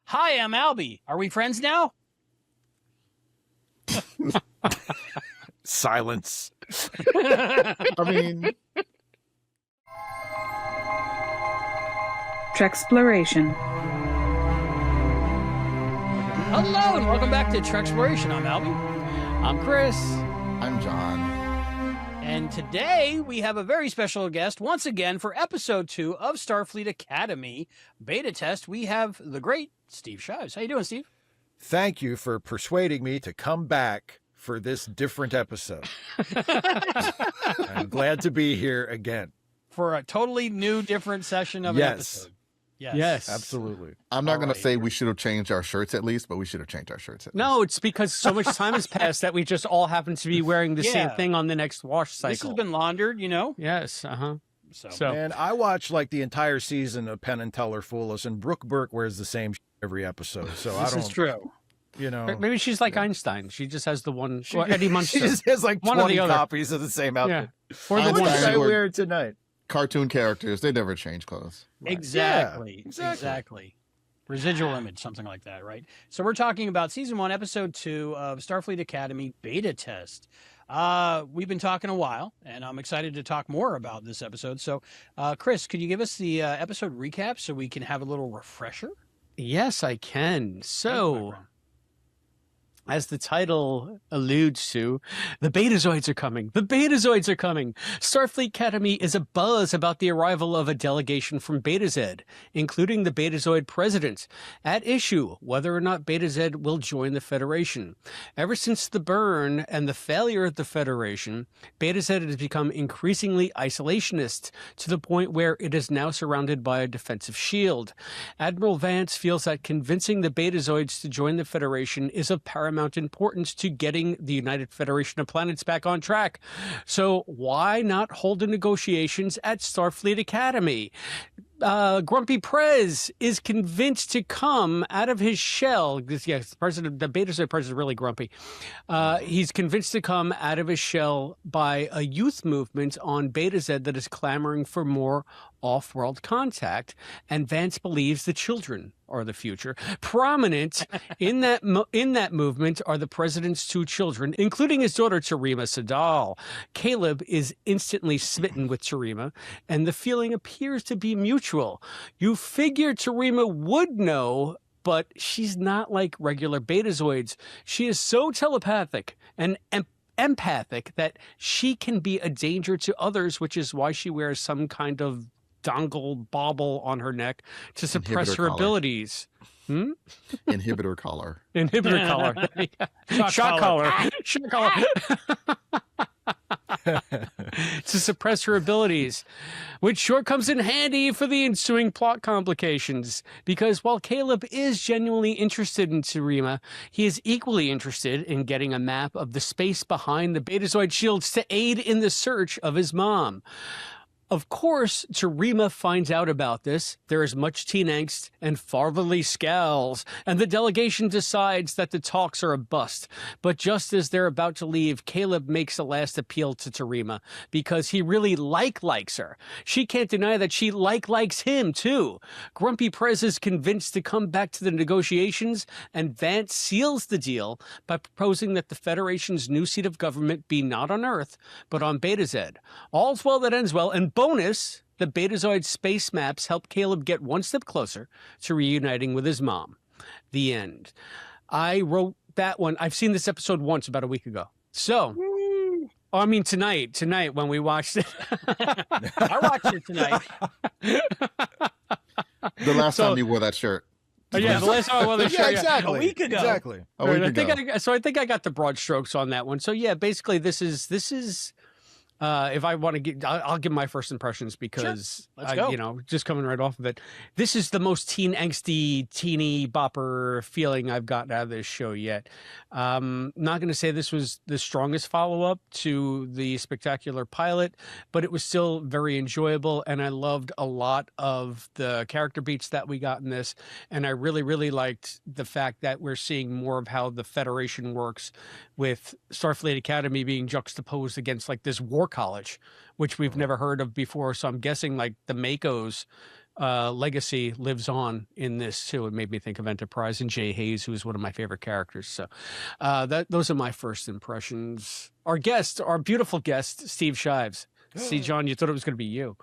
Hi, I'm Albie. Are we friends now? Silence. I mean, Treksploration. Hello, and welcome back to Treksploration. I'm Albie. I'm Chris. I'm John. And today we have a very special guest once again for episode 2 of Starfleet Academy Beta Test. We have the great Steve Shives. How you doing, Steve? Thank you for persuading me to come back for this different episode. I'm glad to be here again. For a totally new, different session of an episode. Yes. Absolutely. I'm not going right. to say we should have changed our shirts at least, but we should have changed our shirts at least. No, it's because so much time has passed that we just all happen to be wearing the same thing on the next wash cycle. This has been laundered, you know? Yes, So And I watched like the entire season of Penn and Teller Fool Us, and Brooke Burke wears the same every episode. So This is true. You know, maybe she's like Einstein. She just has the one. Or Eddie Munster. she just has like One or 20 the other. copies of the same outfit. Yeah. Or the Einstein What one. did I wore- wear tonight? Cartoon characters, they never change clothes. Right. Exactly. Yeah, Exactly. Residual image, something like that, right? So we're talking about season 1, episode 2 of Starfleet Academy Beta Test. We've been talking a while, and I'm excited to talk more about this episode. So, Chris, could you give us the episode recap so we can have a little refresher? Yes, I can. So, as the title alludes to, the Betazoids are coming. The Betazoids are coming. Starfleet Academy is abuzz about the arrival of a delegation from Betazed, including the Betazoid president. At issue, whether or not Betazed will join the Federation. Ever since the burn and the failure of the Federation, Betazed has become increasingly isolationist, to the point where it is now surrounded by a defensive shield. Admiral Vance feels that convincing the Betazoids to join the Federation is of paramount importance to getting the United Federation of Planets back on track. So why not hold the negotiations at Starfleet Academy? Grumpy Prez is convinced to come out of his shell. The Betazoid president is really grumpy. He's convinced to come out of his shell by a youth movement on Betazed that is clamoring for more off-world contact, and Vance believes the children are the future. Prominent in that movement are the president's 2 children, including his daughter Tarima Sadal. Caleb is instantly smitten with Tarima, and the feeling appears to be mutual. You figure Tarima would know, but she's not like regular Betazoids. She is so telepathic and empathic that she can be a danger to others, which is why she wears some kind of dongle bauble on her neck to suppress her abilities. Inhibitor collar. Inhibitor collar. Shock collar. Shock collar. To suppress her abilities, which sure comes in handy for the ensuing plot complications. Because while Caleb is genuinely interested in Tarima, he is equally interested in getting a map of the space behind the Betazoid shields to aid in the search of his mom. Of course, Tarima finds out about this. There is much teen angst and fatherly scowls, and the delegation decides that the talks are a bust. But just as they're about to leave, Caleb makes a last appeal to Tarima because he really likes her. She can't deny that she likes him too. Grumpy Prez is convinced to come back to the negotiations, and Vance seals the deal by proposing that the Federation's new seat of government be not on Earth, but on Betazed. All's well that ends well, and bonus, the Betazoid space maps help Caleb get one step closer to reuniting with his mom. The end. I wrote that one. I've seen this episode once about a week ago. So, tonight when we watched it. I watched it tonight. The last time you wore that shirt. Yeah, the last time I wore the shirt. Exactly. A week ago. Exactly. A week I ago. think I got the broad strokes on that one. So yeah, basically this is if I want to get, I'll give my first impressions because Let's go. just coming right off of it, this is the most teen angsty, teeny bopper feeling I've gotten out of this show yet. Not going to say this was the strongest follow-up to the spectacular pilot, but it was still very enjoyable, and I loved a lot of the character beats that we got in this, and I really, really liked the fact that we're seeing more of how the Federation works, with Starfleet Academy being juxtaposed against like this war college, which we've never heard of before. So I'm guessing like the Makos legacy lives on in this too. It made me think of Enterprise and Jay Hayes, who is one of my favorite characters. So those are my first impressions. Our guest, our beautiful guest, Steve Shives. See, John, you thought it was going to be you.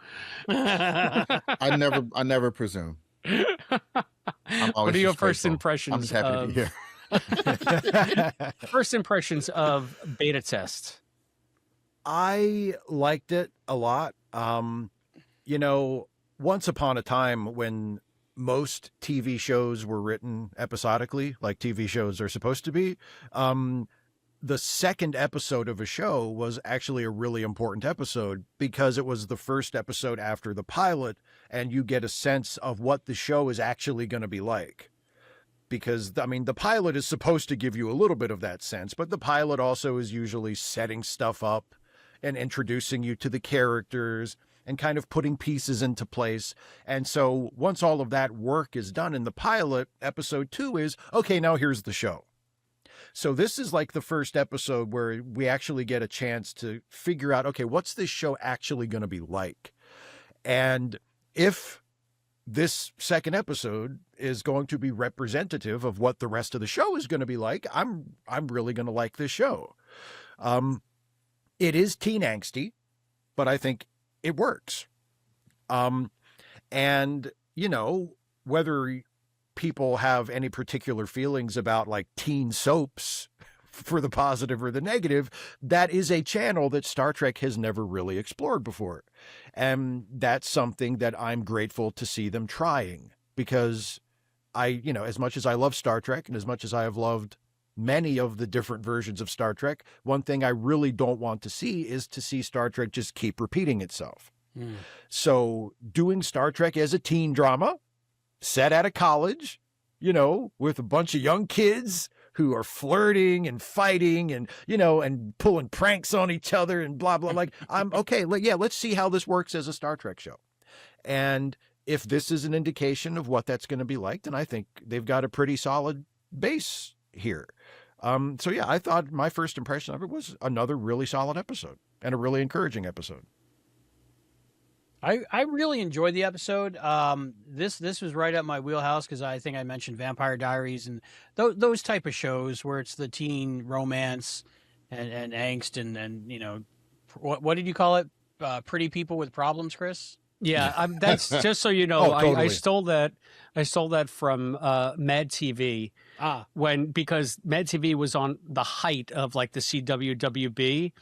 I never presume. What are your first impressions? I'm just happy to be here. First impressions of Beta Test. I liked it a lot. You know, once upon a time when most TV shows were written episodically, like TV shows are supposed to be, the second episode of a show was actually a really important episode because it was the first episode after the pilot, and you get a sense of what the show is actually going to be like. Because, I mean, the pilot is supposed to give you a little bit of that sense, but the pilot also is usually setting stuff up and introducing you to the characters and kind of putting pieces into place. And so once all of that work is done in the pilot, episode 2 is, okay, now here's the show. So this is like the first episode where we actually get a chance to figure out, okay, what's this show actually going to be like? And if this second episode is going to be representative of what the rest of the show is going to be like, I'm really going to like this show. It is teen angsty, but I think it works. And, you know, whether people have any particular feelings about like teen soaps for the positive or the negative, that is a channel that Star Trek has never really explored before. And that's something that I'm grateful to see them trying, because you know, as much as I love Star Trek and as much as I have loved many of the different versions of Star Trek, one thing I really don't want to see is to see Star Trek just keep repeating itself. So doing Star Trek as a teen drama set at a college, you know, with a bunch of young kids who are flirting and fighting and, you know, and pulling pranks on each other and blah, blah. Like, I'm okay. Yeah, let's see how this works as a Star Trek show. And if this is an indication of what that's going to be like, then I think they've got a pretty solid base here. So yeah, I thought my first impression of it was another really solid episode and a really encouraging episode. I really enjoyed the episode. This was right up my wheelhouse because I think I mentioned Vampire Diaries and those type of shows where it's the teen romance and angst and you know, what did you call it? Pretty people with problems, Chris? Yeah, that's just so you know. Totally. I stole that from Mad TV because Mad TV was on the height of like the CWWB,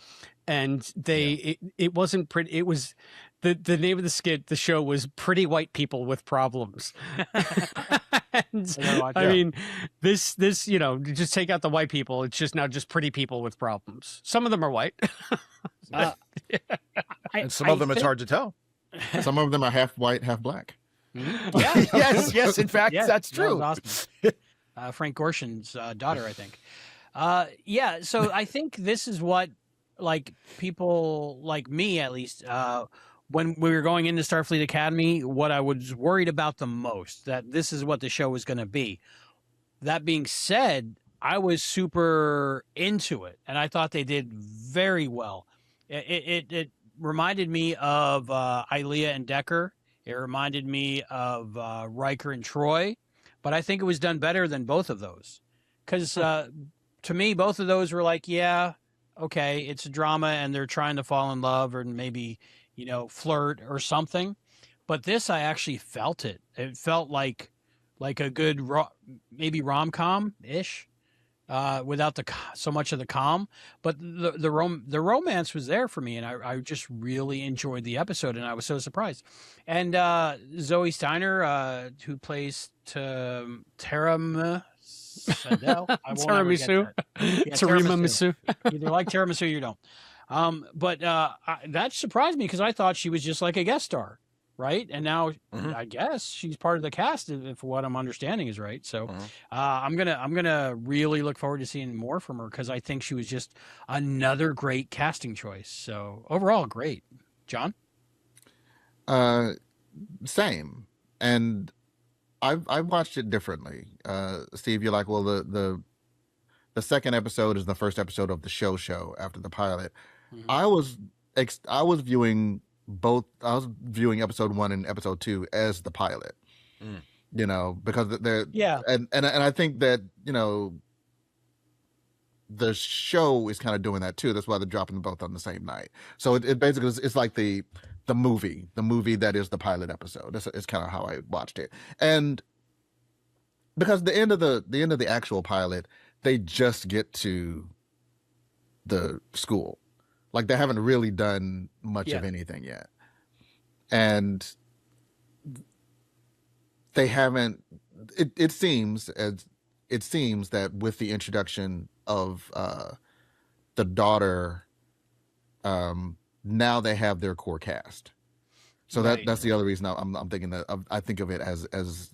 and it wasn't pretty. It was the name of the show was Pretty White People with Problems. And, I mean, this you know, just take out the white people. It's just now just pretty people with problems. Some of them are white, and some of them it's hard to tell. Some of them are half white, half black. Yeah. yes. In fact, that's true. That was awesome. Frank Gorshin's daughter, I think. Yeah. So I think this is what, like, people like me, at least, when we were going into Starfleet Academy, what I was worried about the most, that this is what the show was going to be. That being said, I was super into it, and I thought they did very well. It reminded me of Ilea and Decker. It reminded me of Riker and Troy, but I think it was done better than both of those. Because to me, both of those were like, yeah, okay, it's a drama and they're trying to fall in love or maybe, you know, flirt or something. But this, I actually felt it. It felt like a good, maybe rom-com-ish. Without so much of the calm, but the romance was there for me, and I just really enjoyed the episode, and I was so surprised. And Zoe Steiner, who plays Tiramisu, Tiramisu. Either like tiramisu or you don't. But that surprised me because I thought she was just like a guest star. Right. And now I guess she's part of the cast, if what I'm understanding is right. So I'm going to really look forward to seeing more from her because I think she was just another great casting choice. So overall, great. John? Same. And I've watched it differently. Steve, you're like, well, the second episode is the first episode of the show after the pilot. I was viewing viewing episode 1 and episode 2 as the pilot. You know, because they're and I think that, you know, the show is kind of doing that too. That's why they're dropping them both on the same night. So it basically it's like the movie that is the pilot episode. It's kind of how I watched it. And because the end of the actual pilot, they just get to the school. Like they haven't really done much of anything yet. And they haven't it seems that with the introduction of the daughter, now they have their core cast. So that's the other reason I'm thinking that I think of it as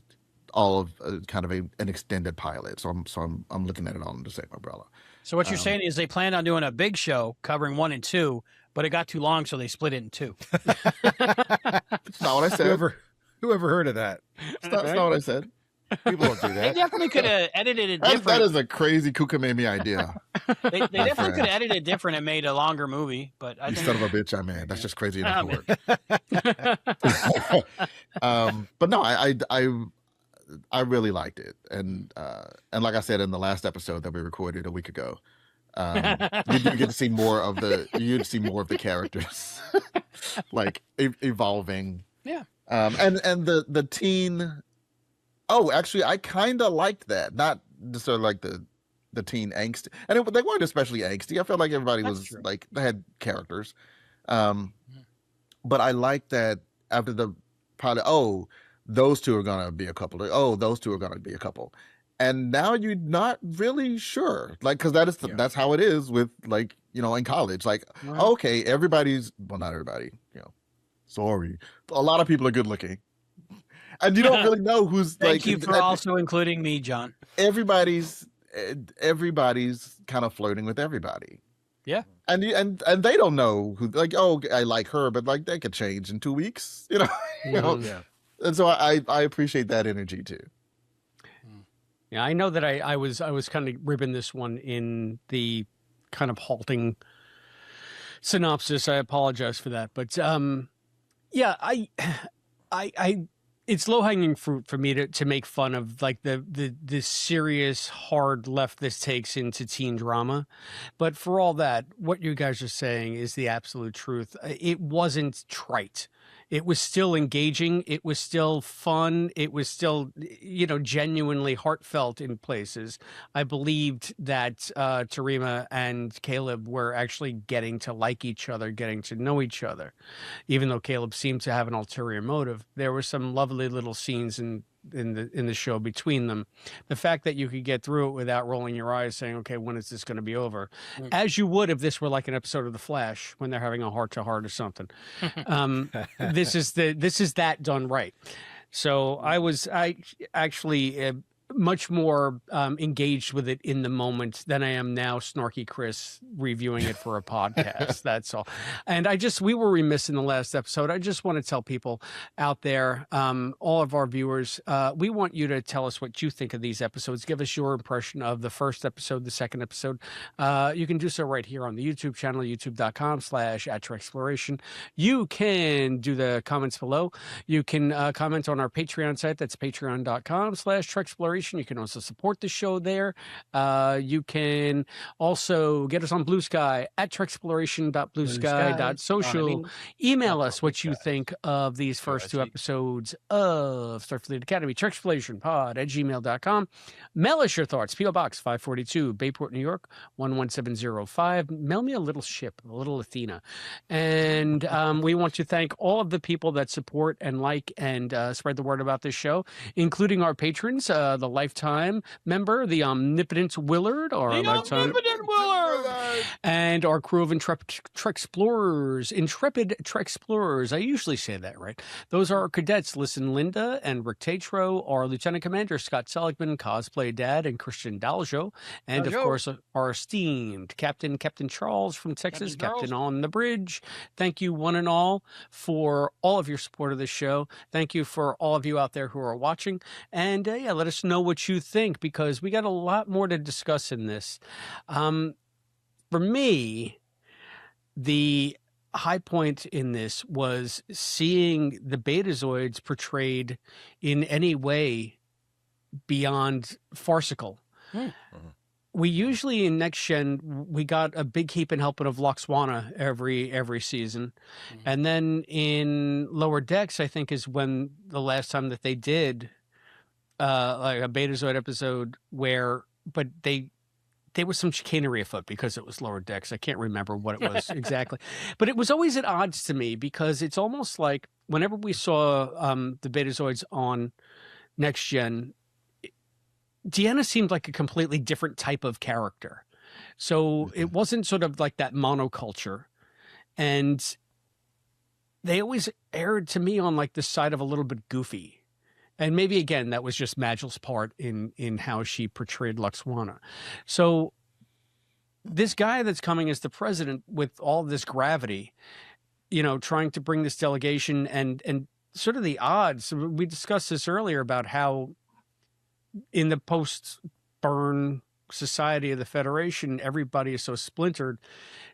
all of kind of an extended pilot. So I'm looking at it all in the same umbrella. So what you're saying is they planned on doing a big show covering 1 and 2, but it got too long, so they split it in 2. That's not what I said. Whoever heard of that? That's not what I said. People don't do They that. definitely could have edited it different. That is a crazy Kukamimi idea. They definitely could have edited it different and made a longer movie. But I think son of a bitch, man. That's just crazy enough to work. But no, I really liked it, and like I said in the last episode that we recorded a week ago, you do get to see more of the characters, like evolving. Yeah. And the teen. Oh, actually, I kind of liked that. Not just sort of like the teen angst, and they weren't especially angsty. I felt like everybody was like they had characters, but I liked that after the pilot. Oh, those two are gonna be a couple. Oh, those two are gonna be a couple, and now you're not really sure, like because that's how it is with like you know in college. Like okay, everybody's not everybody. You know, sorry, a lot of people are good looking. And you don't really know who's Thank you for also including me, John. Everybody's kind of flirting with everybody. Yeah. And they don't know who, like, oh, I like her, but like they could change in 2 weeks, you know. Yeah. And so I appreciate that energy too. Yeah, I know that I was kind of ribbing this one in the kind of halting synopsis. I apologize for that, but yeah, I it's low hanging fruit for me to make fun of like the serious hard left this takes into teen drama. But for all that, what you guys are saying is the absolute truth. It wasn't trite. It was still engaging. It was still fun. It was still, you know, genuinely heartfelt in places. I believed that Tarima and Caleb were actually getting to like each other, getting to know each other. Even though Caleb seemed to have an ulterior motive, there were some lovely little scenes in the show between them. The fact that you could get through it without rolling your eyes saying, okay, when is this going to be over? As you would if this were like an episode of The Flash when they're having a heart-to-heart or something. This is that done right. So I actually much more engaged with it in the moment than I am now, Snarky Chris, reviewing it for a podcast. That's all. And we were remiss in the last episode. I just want to tell people out there, all of our viewers, we want you to tell us what you think of these episodes. Give us your impression of the first episode, the second episode. You can do so right here on the YouTube channel, youtube.com/@Treksploration. You can do the comments below. You can comment on our Patreon site. That's patreon.com/Treksploration. You can also support the show there. You can also get us on Blue Sky at Treksploration.bluesky.social. Email us what you think of these first 2 episodes of Starfleet Academy, TreksplorationPod@gmail.com. Mail us your thoughts. P.O. Box 542, Bayport, New York, 11705. Mail me a little ship, a little Athena. And we want to thank all of the people that support and like and spread the word about this show, including our patrons, the lifetime member, the omnipotent Willard, and our crew of intrepid Treksplorers. I usually say that right. Those are our cadets, Listen Linda and Rick Tatro, our Lieutenant Commander Scott Seligman, Cosplay Dad, and Christian Daljo, and of course our esteemed Captain Charles from Texas, Captain on the Bridge. Thank you one and all for all of your support of this show. Thank you for all of you out there who are watching, and let us know what you think, because we got a lot more to discuss in this. For me, the high point in this was seeing the Betazoids portrayed in any way beyond farcical. We usually in Next Gen, we got a big heaping helping of Loxwana every season. And then in Lower Decks, I think is when the last time that they did like a Betazoid episode where, but there was some chicanery afoot because it was Lower Decks. I can't remember what it was exactly, but it was always at odds to me because it's almost like whenever we saw the Betazoids on Next Gen, Deanna seemed like a completely different type of character. So it wasn't sort of like that monoculture. And they always erred to me on like the side of a little bit goofy. And maybe, again, that was just Magel's part in how she portrayed Loxwana. So this guy that's coming as the president with all this gravity, you know, trying to bring this delegation and sort of the odds. We discussed this earlier about how in the post-burn society of the Federation, everybody is so splintered.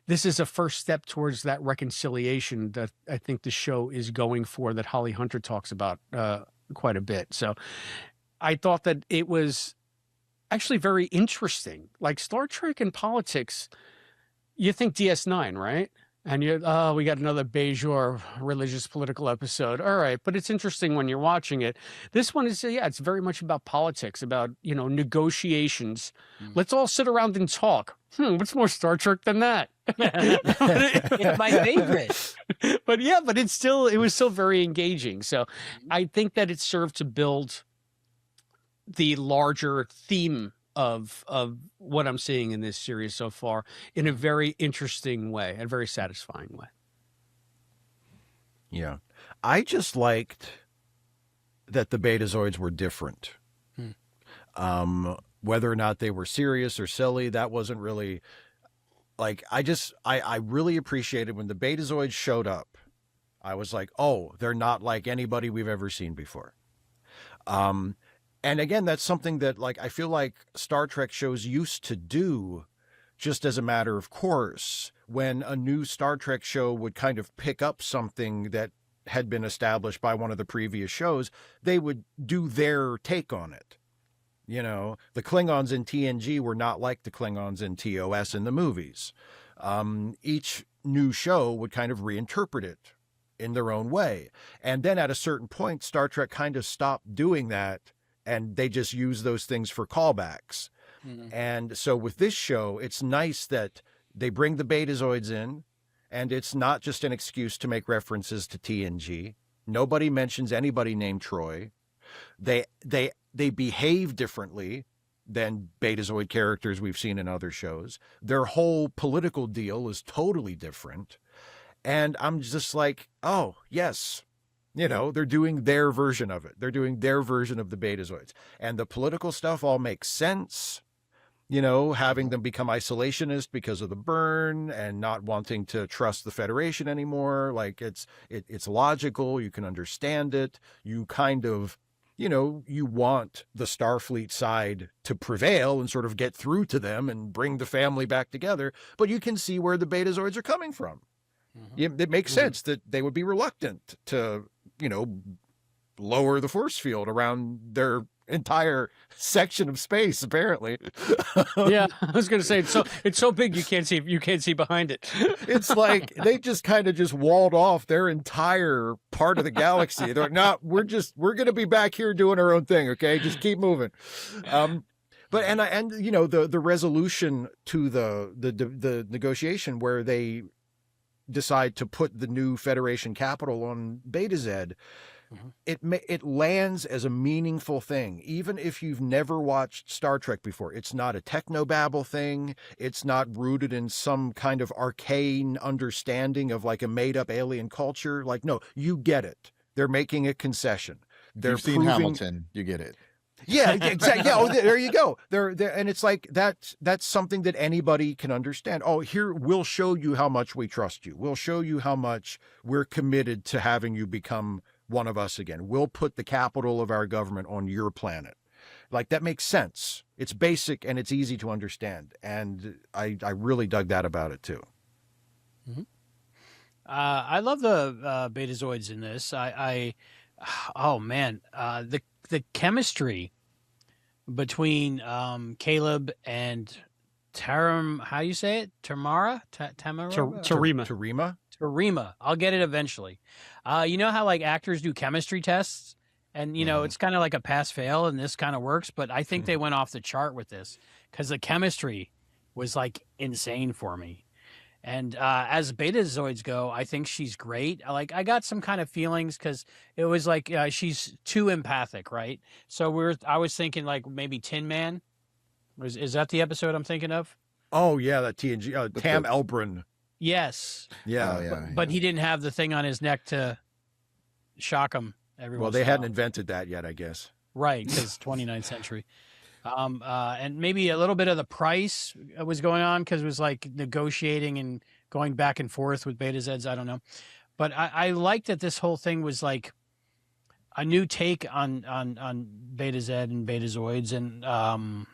This is a first step towards that reconciliation that I think the show is going for, that Holly Hunter talks about quite a bit. So I thought that it was actually very interesting. Like Star Trek and politics, you think DS9, right? And we got another Bejor religious political episode. All right. But it's interesting when you're watching it. This one is, it's very much about politics, about, you know, negotiations. Let's all sit around and talk. What's more Star Trek than that? It's my favorite. But it was still very engaging. So I think that it served to build the larger theme of what I'm seeing in this series so far in a very interesting way, a very satisfying way. Yeah. I just liked that the Betazoids were different. Whether or not they were serious or silly, that wasn't really like, I really appreciated when the Betazoids showed up. I was like, oh, they're not like anybody we've ever seen before. And again, that's something that, like, I feel like Star Trek shows used to do just as a matter of course. When a new Star Trek show would kind of pick up something that had been established by one of the previous shows, they would do their take on it. You know, the Klingons in TNG were not like the Klingons in TOS in the movies. Each new show would kind of reinterpret it in their own way. And then at a certain point, Star Trek kind of stopped doing that, and they just use those things for callbacks. And so with this show, it's nice that they bring the Betazoids in, and it's not just an excuse to make references to TNG. Nobody mentions anybody named Troy. They behave differently than Betazoid characters we've seen in other shows. Their whole political deal is totally different. And I'm just like, oh, yes. You know, they're doing their version of it. They're doing their version of the Betazoids. And the political stuff all makes sense. You know, having them become isolationist because of the burn and not wanting to trust the Federation anymore. Like, it's logical. You can understand it. You kind of, you know, you want the Starfleet side to prevail and sort of get through to them and bring the family back together. But you can see where the Betazoids are coming from. It makes sense that they would be reluctant to, you know, lower the force field around their entire section of space, apparently. Yeah, I was going to say it's so big you can't see behind it. It's like they just kind of just walled off their entire part of the galaxy. They're like, no, we're going to be back here doing our own thing. Okay, just keep moving. But and you know, the resolution to the negotiation where they decide to put the new Federation capital on Betazoid, it lands as a meaningful thing. Even if you've never watched Star Trek before, it's not a technobabble thing. It's not rooted in some kind of arcane understanding of like a made-up alien culture. Like, no, you get it. They're making a concession. You've seen Hamilton, you get it. Yeah, exactly. Yeah, oh, there you go. There, and it's like that's something that anybody can understand. Oh, here, we'll show you how much we trust you. We'll show you how much we're committed to having you become one of us again. We'll put the capital of our government on your planet. Like, that makes sense. It's basic and it's easy to understand. And I really dug that about it too. I love the Betazoids in this. Oh man, the chemistry between Caleb and Taram, how you say it? Tamara? Tamara? Tarima. Tarima. I'll get it eventually. You know how like actors do chemistry tests? And, you know, it's kind of like a pass-fail, and this kind of works. But I think they went off the chart with this because the chemistry was, like, insane for me. And as Betazoids go, I think she's great. I got some kind of feelings because it was like she's too empathic, right? So I was thinking, like, maybe Tin Man. Is that the episode I'm thinking of? Oh, yeah, that TNG. Tam Elbrin. Yes. Yeah. Oh, yeah, But he didn't have the thing on his neck to shock him. Well, they hadn't invented that yet, I guess. Right, because 29th century. And maybe a little bit of the price was going on because it was like negotiating and going back and forth with Betazoids. I don't know. But I liked that this whole thing was like a new take on Betazed and Betazoids and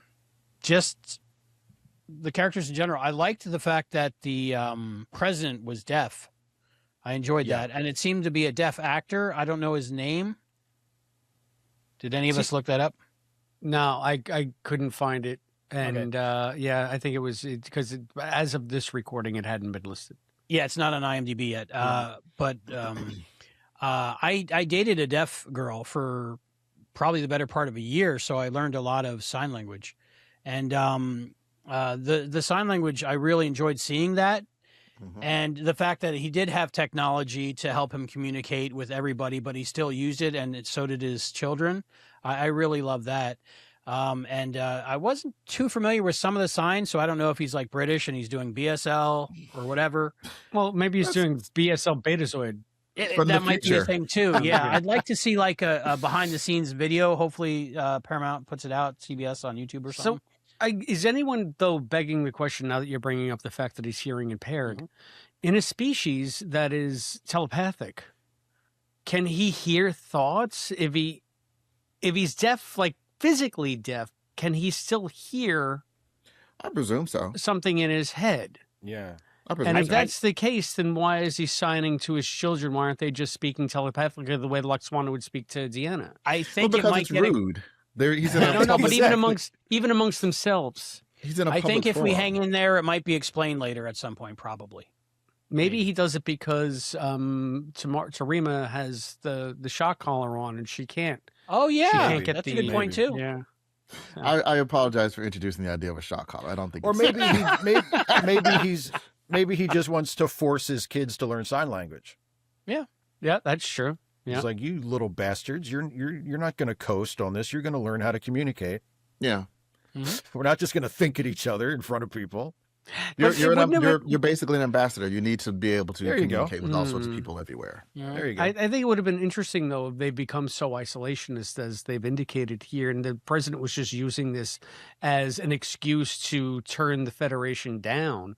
just the characters in general. I liked the fact that the president was deaf. I enjoyed that. And it seemed to be a deaf actor. I don't know his name. Did any of us look that up? No, I couldn't find it. And I think it was because as of this recording, it hadn't been listed. Yeah, it's not on IMDb yet. But I dated a deaf girl for probably the better part of a year. So I learned a lot of sign language. And the sign language, I really enjoyed seeing that. And the fact that he did have technology to help him communicate with everybody, but he still used it, and so did his children. I really love that. I wasn't too familiar with some of the signs, so I don't know if he's like British and he's doing BSL or whatever. Well, maybe he's doing BSL Betazoid. That might be a thing too. Yeah, I'd like to see like a behind-the-scenes video. Hopefully, Paramount puts it out, CBS on YouTube or something. Is anyone, though, begging the question now that you're bringing up the fact that he's hearing impaired, in a species that is telepathic, can he hear thoughts? If he's deaf, like physically deaf, can he still hear? I presume so. Something in his head. Yeah. And if that's the case, then why is he signing to his children? Why aren't they just speaking telepathically the way Luxwana would speak to Deanna? I think it might get rude. He's in no, but even amongst themselves, he's in a I think if forum. we hang in there, it might be explained later at some point, probably. Maybe he does it because Tarima has the shock collar on and she can't. Oh yeah, she can't get that's a good point too. Yeah. I apologize for introducing the idea of a shock collar. I don't think. Or maybe he just wants to force his kids to learn sign language. Yeah, that's true. Yeah. It's like, you little bastards, you're not going to coast on this. You're going to learn how to communicate. Yeah. We're not just going to think at each other in front of people. You're basically an ambassador. You need to be able to communicate with all sorts of people everywhere. Yeah. There you go. I think it would have been interesting, though, if they become so isolationist as they've indicated here, and the president was just using this as an excuse to turn the Federation down.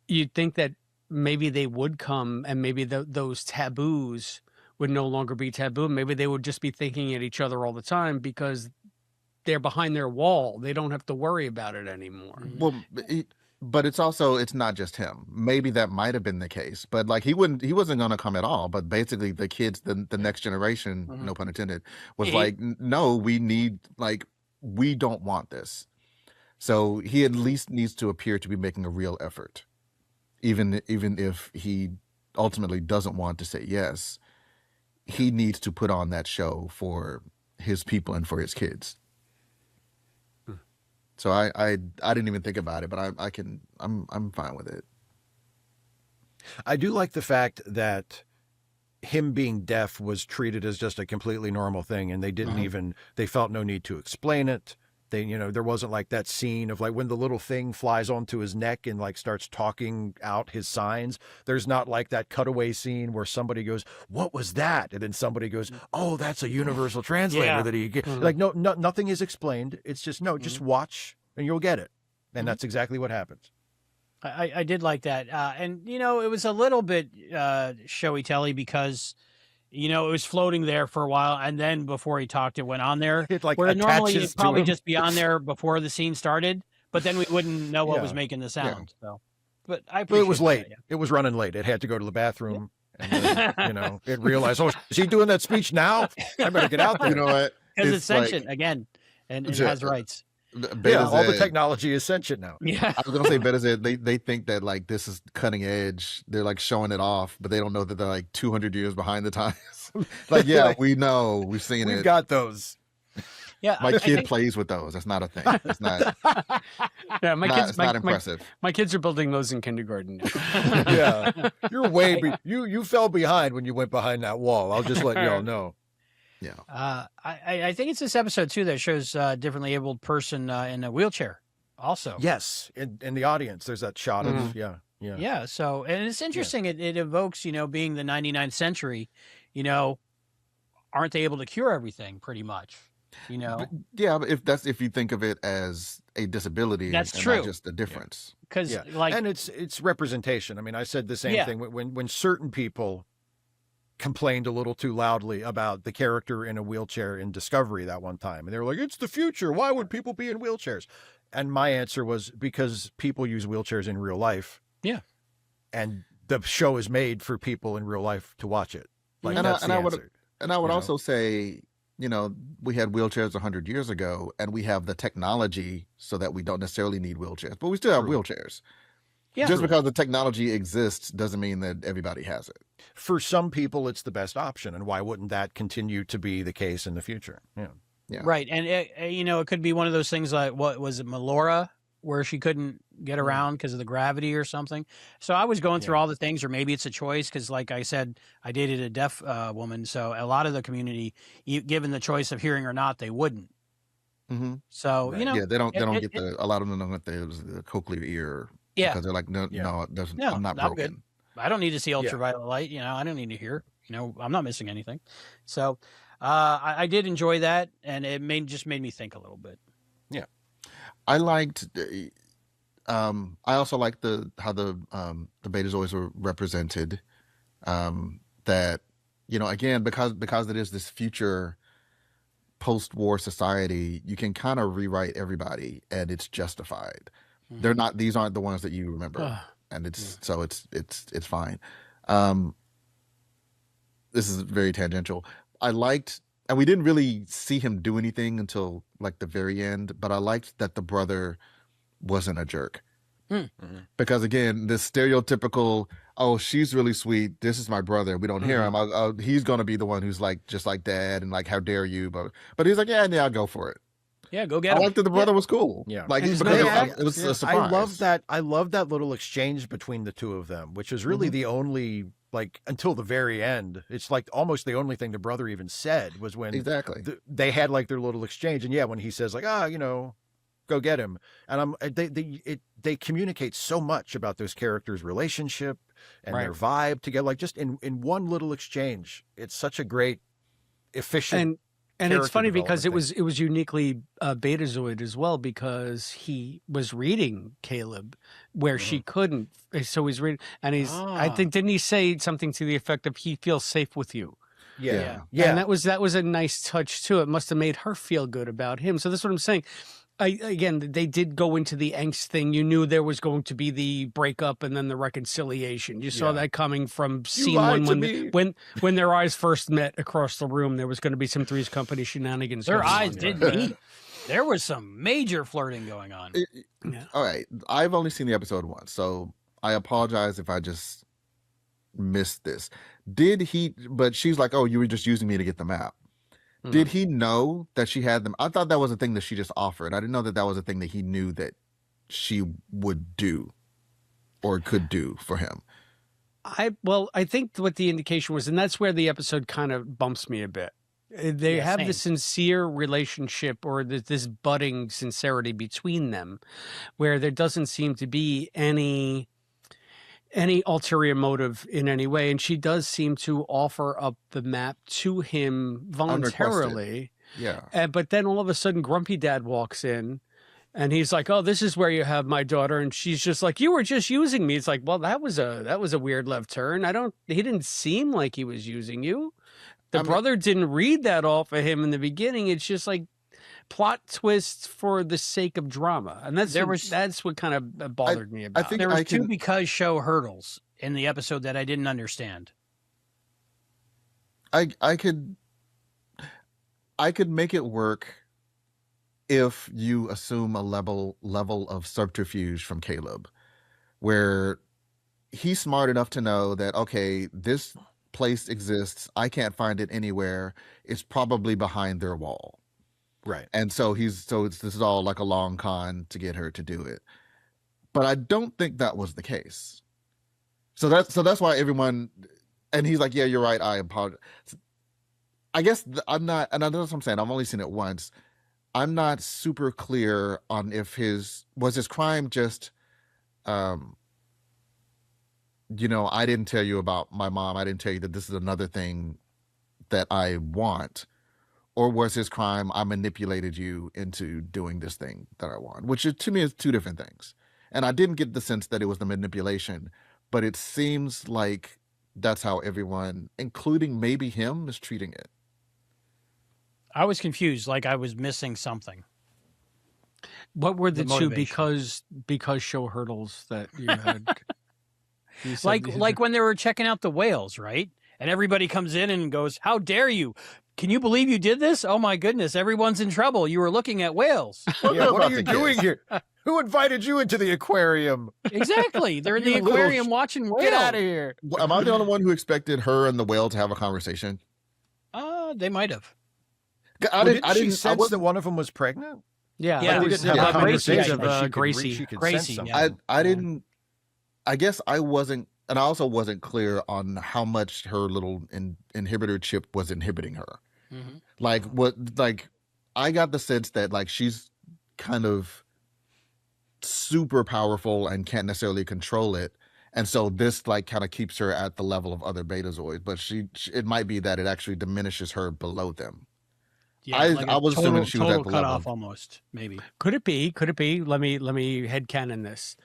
You'd think that maybe they would come and maybe those taboos would no longer be taboo. Maybe they would just be thinking at each other all the time because they're behind their wall. They don't have to worry about it anymore. Well, but it's not just him. Maybe that might have been the case, but like he wasn't going to come at all. But basically the kids, the next generation, no pun intended, was like, no, we don't want this. So he at least needs to appear to be making a real effort. Even if he ultimately doesn't want to say yes, he needs to put on that show for his people and for his kids. So I didn't even think about it, but I'm fine with it. I do like the fact that him being deaf was treated as just a completely normal thing, and they didn't they felt no need to explain it. There wasn't like that scene of like when the little thing flies onto his neck and like starts talking out his signs. There's not like that cutaway scene where somebody goes, "What was that?" And then somebody goes, "Oh, that's a universal translator that he like." No, nothing is explained. It's just just watch and you'll get it. And that's exactly what happens. I did like that. And it was a little bit showy telly because it was floating there for a while, and then before he talked, it went on there. It like where normally attaches it'd probably to him. just be on there before the scene started, but then we wouldn't know what was making the sound. So but I But it was appreciate late. that, It was running late. It had to go to the bathroom. And then, you know, it realized, oh, is he doing that speech now? I better get out there. You know what? because it's sentient again, and it has rights. Yeah, all the technology is sentient now. Yeah, I was gonna say Betazoid. They think that like this is cutting edge. They're like showing it off, but they don't know that they're like 200 years behind the times. Like, yeah, we know, we've seen it. We've got those. yeah. My kid plays with those. That's not a thing. It's not. Yeah, It's not impressive. My kids are building those in kindergarten now. Yeah, you're way you fell behind when you went behind that wall. I'll just let you all know. Yeah. I think it's this episode too that shows a differently abled person in a wheelchair. Also, Yes, in the audience, there's that shot of yeah. So, and it's interesting. It evokes, being the 99th century, aren't they able to cure everything? Pretty much, But if you think of it as a disability, That's and true. not just a difference. because and it's representation. I mean, I said the same thing when certain people complained a little too loudly about the character in a wheelchair in Discovery that one time, and they were like, "It's the future. Why would people be in wheelchairs?" And my answer was because people use wheelchairs in real life. Yeah. And the show is made for people in real life to watch it. Like And that's the answer. I would you also say, we had wheelchairs 100 years ago, and we have the technology so that we don't necessarily need wheelchairs, but we still have wheelchairs. Yeah. Just because the technology exists doesn't mean that everybody has it. For some people, it's the best option, and why wouldn't that continue to be the case in the future? Yeah. Right. And it could be one of those things like, what was it, Melora, where she couldn't get around because of the gravity or something. So I was going through all the things, or maybe it's a choice. Cause like I said, I dated a deaf woman. So a lot of the community, given the choice of hearing or not, they wouldn't. Mm-hmm. So, they don't get a lot of them don't get the cochlear ear. Yeah. Because they're like, no, I'm not broken. Good. I don't need to see ultraviolet light. I don't need to hear, I'm not missing anything. So I did enjoy that. And it just made me think a little bit. Yeah. I liked. I also liked how the Betazoids were represented. That again, because it is this future post-war society, you can kind of rewrite everybody, and it's justified. Mm-hmm. They're not; these aren't the ones that you remember, and it's fine. This is very tangential. I liked. And we didn't really see him do anything until like the very end, but I liked that the brother wasn't a jerk. Mm-hmm. Because again, this stereotypical, oh, she's really sweet, this is my brother, we don't hear him, he's going to be the one who's like, just like dad, and like, how dare you, but he's like, yeah, I'll go for it. Yeah, go get him. I liked that the brother was cool. Yeah. Like, because it was a surprise. I love that little exchange between the two of them, which is really the only, like, until the very end, it's like almost the only thing the brother even said was when they had like their little exchange. And when he says like, go get him. And they communicate so much about those characters' relationship and their vibe together, like just in one little exchange. It's such a great, efficient. And it's funny because it was uniquely Betazoid as well, because he was reading Caleb where she couldn't. So he's reading, and I think, didn't he say something to the effect of, he feels safe with you? Yeah. And that was a nice touch too. It must have made her feel good about him. So that's what I'm saying. Again, they did go into the angst thing. You knew there was going to be the breakup and then the reconciliation. You saw that coming from scene one when their eyes first met across the room. There was going to be some Three's Company shenanigans. Their eyes did meet. There was some major flirting going on. All right, I've only seen the episode once, so I apologize if I just missed this. But she's like, oh, you were just using me to get the map. Did he know that she had them? I thought that was a thing that she just offered. I didn't know that was a thing that he knew that she would do or could do for him. I think what the indication was, and that's where the episode kind of bumps me a bit. They have this sincere relationship, or this budding sincerity between them, where there doesn't seem to be any ulterior motive in any way, and she does seem to offer up the map to him voluntarily. Yeah. But then all of a sudden, Grumpy Dad walks in, and he's like, "Oh, this is where you have my daughter," and she's just like, "You were just using me." It's like, well, that was a weird left turn. He didn't seem like he was using you. The brother didn't read that off of him in the beginning. It's just like, plot twists for the sake of drama, and that's what kind of bothered me about. I think there was two because show hurdles in the episode that I didn't understand. I could make it work if you assume a level of subterfuge from Caleb, where he's smart enough to know that, okay, this place exists, I can't find it anywhere, it's probably behind their wall. Right. And so this is all like a long con to get her to do it. But I don't think that was the case. So that's why everyone, and he's like, yeah, you're right, I apologize. I guess I'm not, and that's what I'm saying, I've only seen it once. I'm not super clear on if his crime just, I didn't tell you about my mom, I didn't tell you that this is another thing that I want, or was his crime I manipulated you into doing this thing that I want, which to me is two different things. And I didn't get the sense that it was the manipulation, but it seems like that's how everyone, including maybe him, is treating it. I was confused, like I was missing something. What were the two because show hurdles that you had? like when they were checking out the whales, right? And everybody comes in and goes, "How dare you? Can you believe you did this? Oh my goodness, everyone's in trouble. You were looking at whales." Yeah, what are you doing here? Who invited you into the aquarium? Exactly. They're in the aquarium watching whales. Get out of here. Am I the only one who expected her and the whale to have a conversation? They might have. I didn't sense that one of them was pregnant. Yeah, yeah. They didn't have a conversation. Gracie. Gracie. Yeah. I didn't. I guess I wasn't, and I also wasn't clear on how much her little inhibitor chip was inhibiting her. Mm-hmm. I got the sense that she's kind of super powerful and can't necessarily control it, and so this kind of keeps her at the level of other Betazoids. But it might be that it actually diminishes her below them. Yeah, I was assuming she was at the cut level. off almost, maybe. Could it be? Let me headcanon this.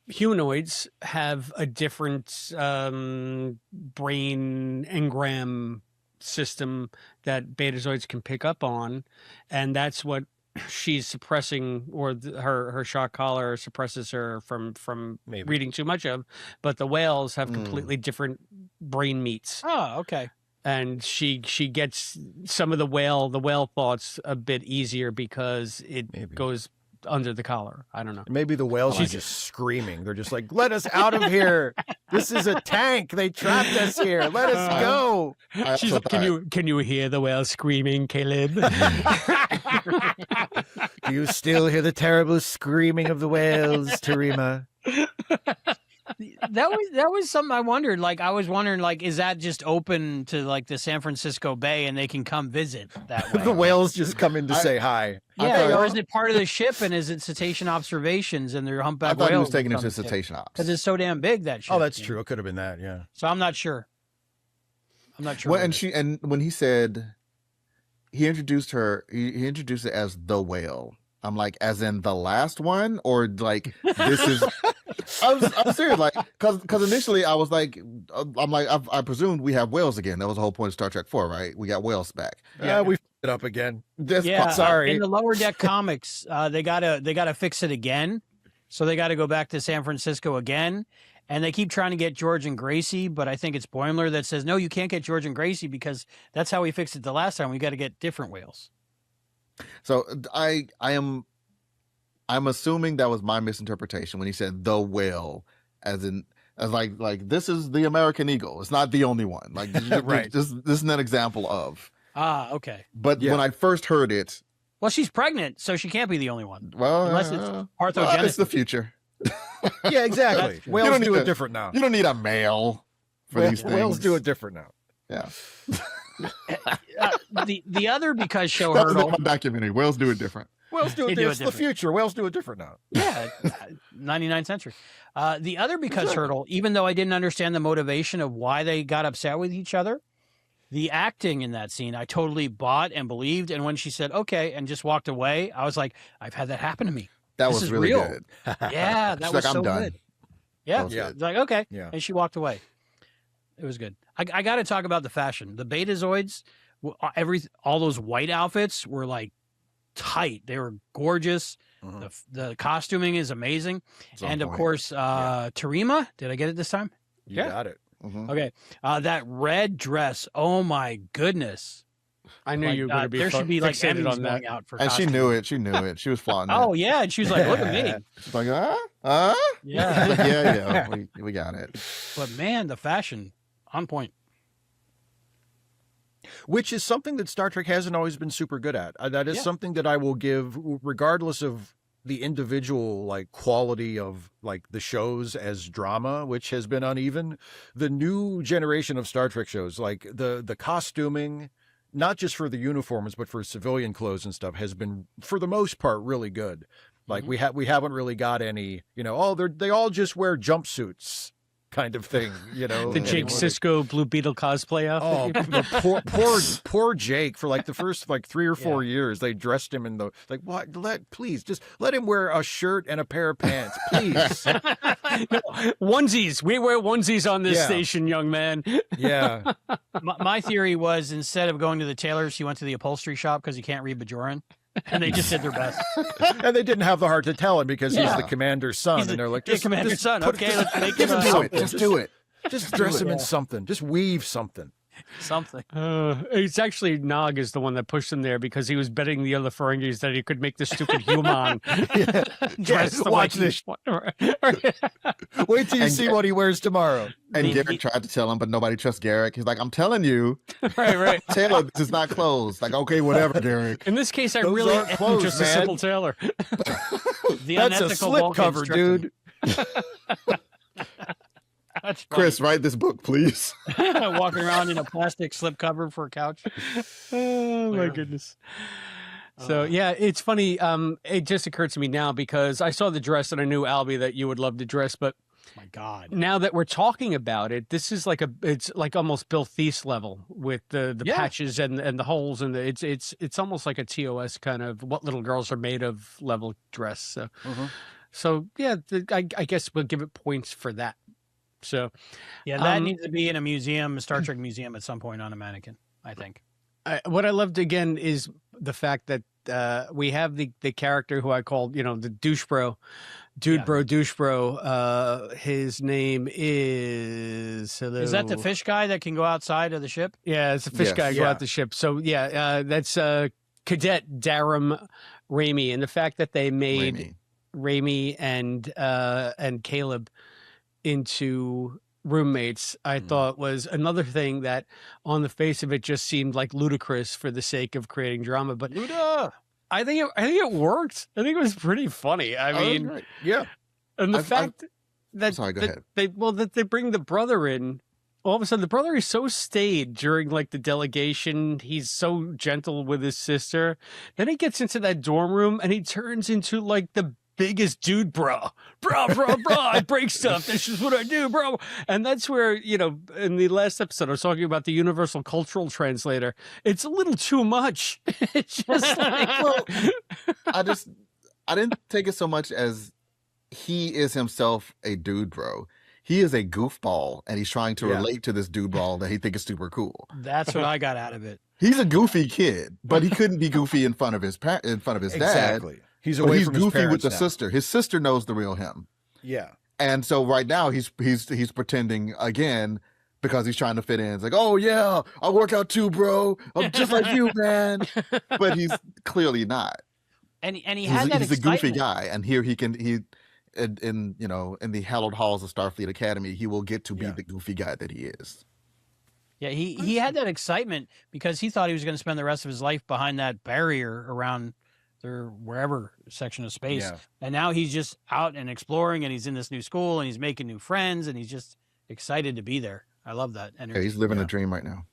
Humanoids have a different brain engram system that Betazoids can pick up on, and that's what she's suppressing, or her shock collar suppresses her from reading too much of. But the whales have completely different brain meats. Oh, okay. And she gets some of the whale thoughts a bit easier because it goes under the collar. I don't know. Maybe the whales are just screaming. They're just like, "Let us out of here! This is a tank. They trapped us here. Let us go." She's like, "Can you hear the whale screaming, Caleb?" Do you still hear the terrible screaming of the whales, Terima? That was something I wondered. I was wondering, is that just open to the San Francisco Bay and they can come visit that way? The whales just come in to say hi. Yeah, or is it part of the ship and is it cetacean observations and they're humpback whales? I thought he was taking it to cetacean ops. Because it's so damn big, that ship. Oh, that's true. It could have been that, yeah. So I'm not sure. Well, and when he said he introduced it as the whale. I'm like, as in the last one, or this is. I'm serious, because initially I was like, I presumed we have whales again. That was the whole point of Star Trek 4, right? We got whales back. Yeah, we f***ed it up again. Sorry. In the Lower Deck comics, they gotta fix it again, so they got to go back to San Francisco again, and they keep trying to get George and Gracie, but I think it's Boimler that says no, you can't get George and Gracie because that's how we fixed it the last time. We got to get different whales. So I'm assuming that was my misinterpretation when he said the whale, as this is the American eagle. It's not the only one. Right. This is an example of. Ah, okay. But when I first heard it, well, she's pregnant, so she can't be the only one. Well, unless it's parthogenesis. It's the future. Yeah, exactly. Whales do it different now. You don't need a male for these things. Whales do it different now. Yeah. The other because show hurdle. My documentary. Whales do it different. Whales do it different. It's the future. Whales do it different now. Yeah, 99th century. The other because hurdle, even though I didn't understand the motivation of why they got upset with each other, the acting in that scene, I totally bought and believed. And when she said, okay, and just walked away, I was like, I've had that happen to me. That was really real. good. Yeah, that was so good. Yeah, good. Like, okay. Yeah. And she walked away. It was good. I got to talk about the fashion. The Betazoids, all those white outfits were tight. They were gorgeous. The costuming is amazing. And of course, Terima, did I get it this time? You got it. Okay. That red dress. Oh my goodness. I knew you were going to be there should be like fixated Emmys on that. going out for And costume. she knew it. She knew it. She was flaunting Oh it. yeah, and she was like, "Look at me." She's like, yeah. Yeah. Yeah. We got it. But man, the fashion on point. Which is something that Star Trek hasn't always been super good at. That is something that I will give, regardless of the individual like quality of like the shows as drama, which has been uneven. The new generation of Star Trek shows, like the costuming, not just for the uniforms but for civilian clothes and stuff, has been for the most part really good. Like we haven't really got any, they all just wear jumpsuits kind of thing, The Jake Sisko Blue Beetle cosplay outfit. Oh, poor Jake. For like the first 3 or 4 years, they dressed him in the please just let him wear a shirt and a pair of pants, please. No, onesies. We wear onesies on this station, young man. Yeah. My theory was instead of going to the tailors, he went to the upholstery shop because he can't read Bajoran. And they just did their best. And they didn't have the heart to tell him because he's the commander's son. And they're like, commander's son. Okay, let's make him something. Just do it. Just dress him in something. Just weave something. Something. It's actually Nog is the one that pushed him there because he was betting the other Ferengis that he could make the stupid human dress the watch way this. Wait till you see what he wears tomorrow. And Garrick tried to tell him, but nobody trusts Garrick. He's like, I'm telling you. Right. Taylor, this is not clothes. Like, okay, whatever, Garrick. In this case, I Those really aren't am clothes, just man. a simple tailor. That's a slip cover, dude. That's Chris, write this book, please. walking around in a plastic slip cover for a couch. Oh my goodness. So yeah, it's funny. It just occurred to me now because I saw the dress and I knew Albie that you would love the dress, but My God. now that we're talking about it, this is it's like almost Bill Thies level with the patches and the holes and it's almost like a TOS kind of what little girls are made of level dress. So yeah, I guess we'll give it points for that. So Yeah, that needs to be in a museum, a Star Trek museum at some point on a mannequin, I think. What I loved again is the fact that we have the character who I called, the douche bro, douche bro. His name is Is that the fish guy that can go outside of the ship? Yeah, it's a fish guy go out the ship. So yeah, that's Cadet Darum Ramey, and the fact that they made Ramey and Caleb into roommates, I thought was another thing that on the face of it just seemed like ludicrous for the sake of creating drama. But I think it worked. I think it was pretty funny. I mean, and the fact that sorry, go ahead. that they bring the brother in. All of a sudden, the brother is so staid during like the delegation. He's so gentle with his sister. Then he gets into that dorm room and he turns into like the biggest dude, bro. I break stuff. This is what I do, bro. And that's where, in the last episode, I was talking about the universal cultural translator. It's a little too much. It's just like, I didn't take it so much as he is himself a dude, bro. He is a goofball, and he's trying to relate to this dude ball that he thinks is super cool. That's what I got out of it. He's a goofy kid, but he couldn't be goofy in front of his dad. Exactly. He's But away he's from his goofy with the now. sister. His sister knows the real him. Yeah. And so right now he's pretending again because he's trying to fit in. It's like, oh yeah, I work out too, bro. I'm just like you, man. But he's clearly not. And he had that he's a goofy excitement. guy. And here in the hallowed halls of Starfleet Academy, he will get to be the goofy guy that he is. Yeah, he had that excitement because he thought he was going to spend the rest of his life behind that barrier around their wherever section of space. Yeah. And now he's just out and exploring, and he's in this new school, and he's making new friends, and he's just excited to be there. I love that energy. Yeah, he's living a dream right now.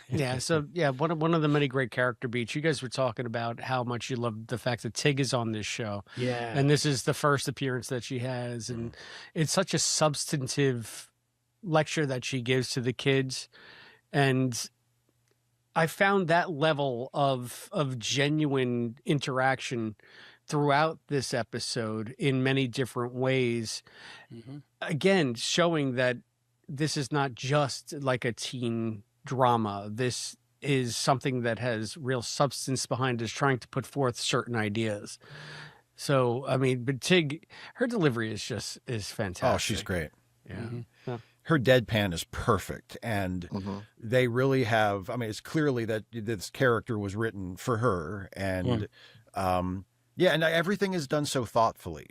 yeah. So yeah, one of the many great character beats. You guys were talking about how much you love the fact that Tig is on this show. Yeah. And this is the first appearance that she has. And it's such a substantive lecture that she gives to the kids. And I found that level of genuine interaction throughout this episode in many different ways. Again, showing that this is not just like a teen drama. This is something that has real substance behind, is trying to put forth certain ideas. So, I mean, but Tig, her delivery is fantastic. Oh, she's great. Yeah. Yeah. Her deadpan is perfect. And they really have, I mean, it's clearly that this character was written for her. And and everything is done so thoughtfully,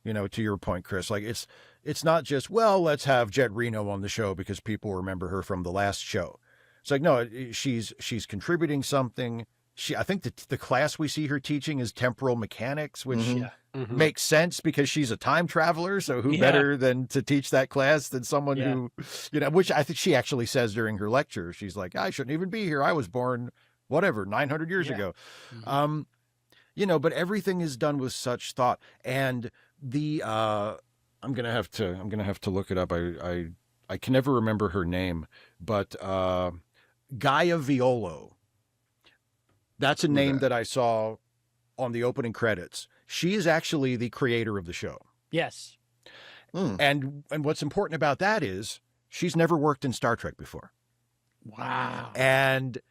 you know, to your point, Chris. Like it's not just, well, let's have Jet Reno on the show because people remember her from the last show. It's like, no, she's contributing something. I think the class we see her teaching is temporal mechanics, which makes sense because she's a time traveler. So who better than to teach that class than someone who, you know, which I think she actually says during her lecture. She's like, I shouldn't even be here. I was born, whatever, 900 years ago. You know, but everything is done with such thought. And the I'm gonna have to look it up. I can never remember her name, but Gaia Violo. That's a name that I saw on the opening credits. She is actually the creator of the show. Yes. And what's important about that is she's never worked in Star Trek before. Wow. And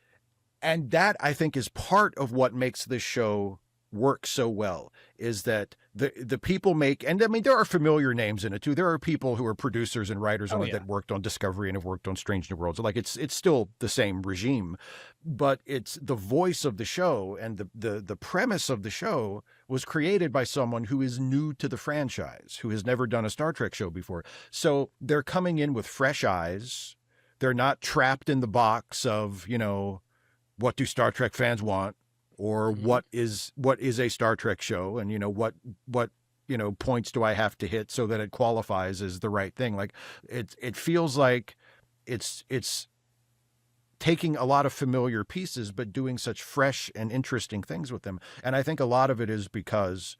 that, I think, is part of what makes this show work so well, is that the people make, and I mean, there are familiar names in it too. There are people who are producers and writers on it that worked on Discovery and have worked on Strange New Worlds. Like it's still the same regime, but it's the voice of the show, and the premise of the show was created by someone who is new to the franchise, who has never done a Star Trek show before. So they're coming in with fresh eyes. They're not trapped in the box of, you know, what do Star Trek fans want? Or what is a Star Trek show, and you know what you know points do I have to hit so that it qualifies as the right thing? Like it feels like it's taking a lot of familiar pieces but doing such fresh and interesting things with them. And I think a lot of it is because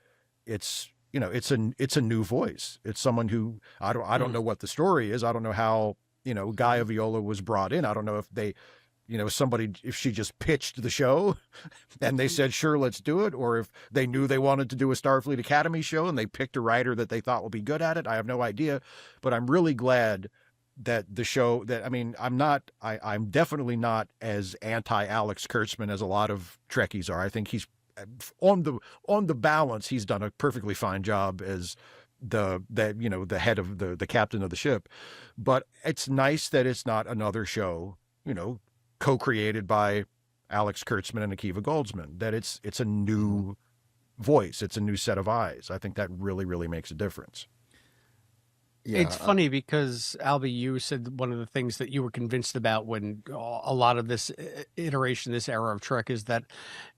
it's, you know, it's a new voice. It's someone who I don't know what the story is. I don't know how, you know, Gaia Viola was brought in. I don't know if they, you know, if she just pitched the show and they said, sure, let's do it. Or if they knew they wanted to do a Starfleet Academy show and they picked a writer that they thought would be good at it. I have no idea, but I'm really glad that the show that, I mean, I'm definitely not as anti Alex Kurtzman as a lot of Trekkies are. I think he's on the balance. He's done a perfectly fine job as the head of the captain of the ship, but it's nice that it's not another show, you know, co-created by Alex Kurtzman and Akiva Goldsman, that it's a new voice. It's a new set of eyes. I think that really, really makes a difference. Yeah. It's funny because, Albie, you said one of the things that you were convinced about when a lot of this iteration, this era of Trek, is that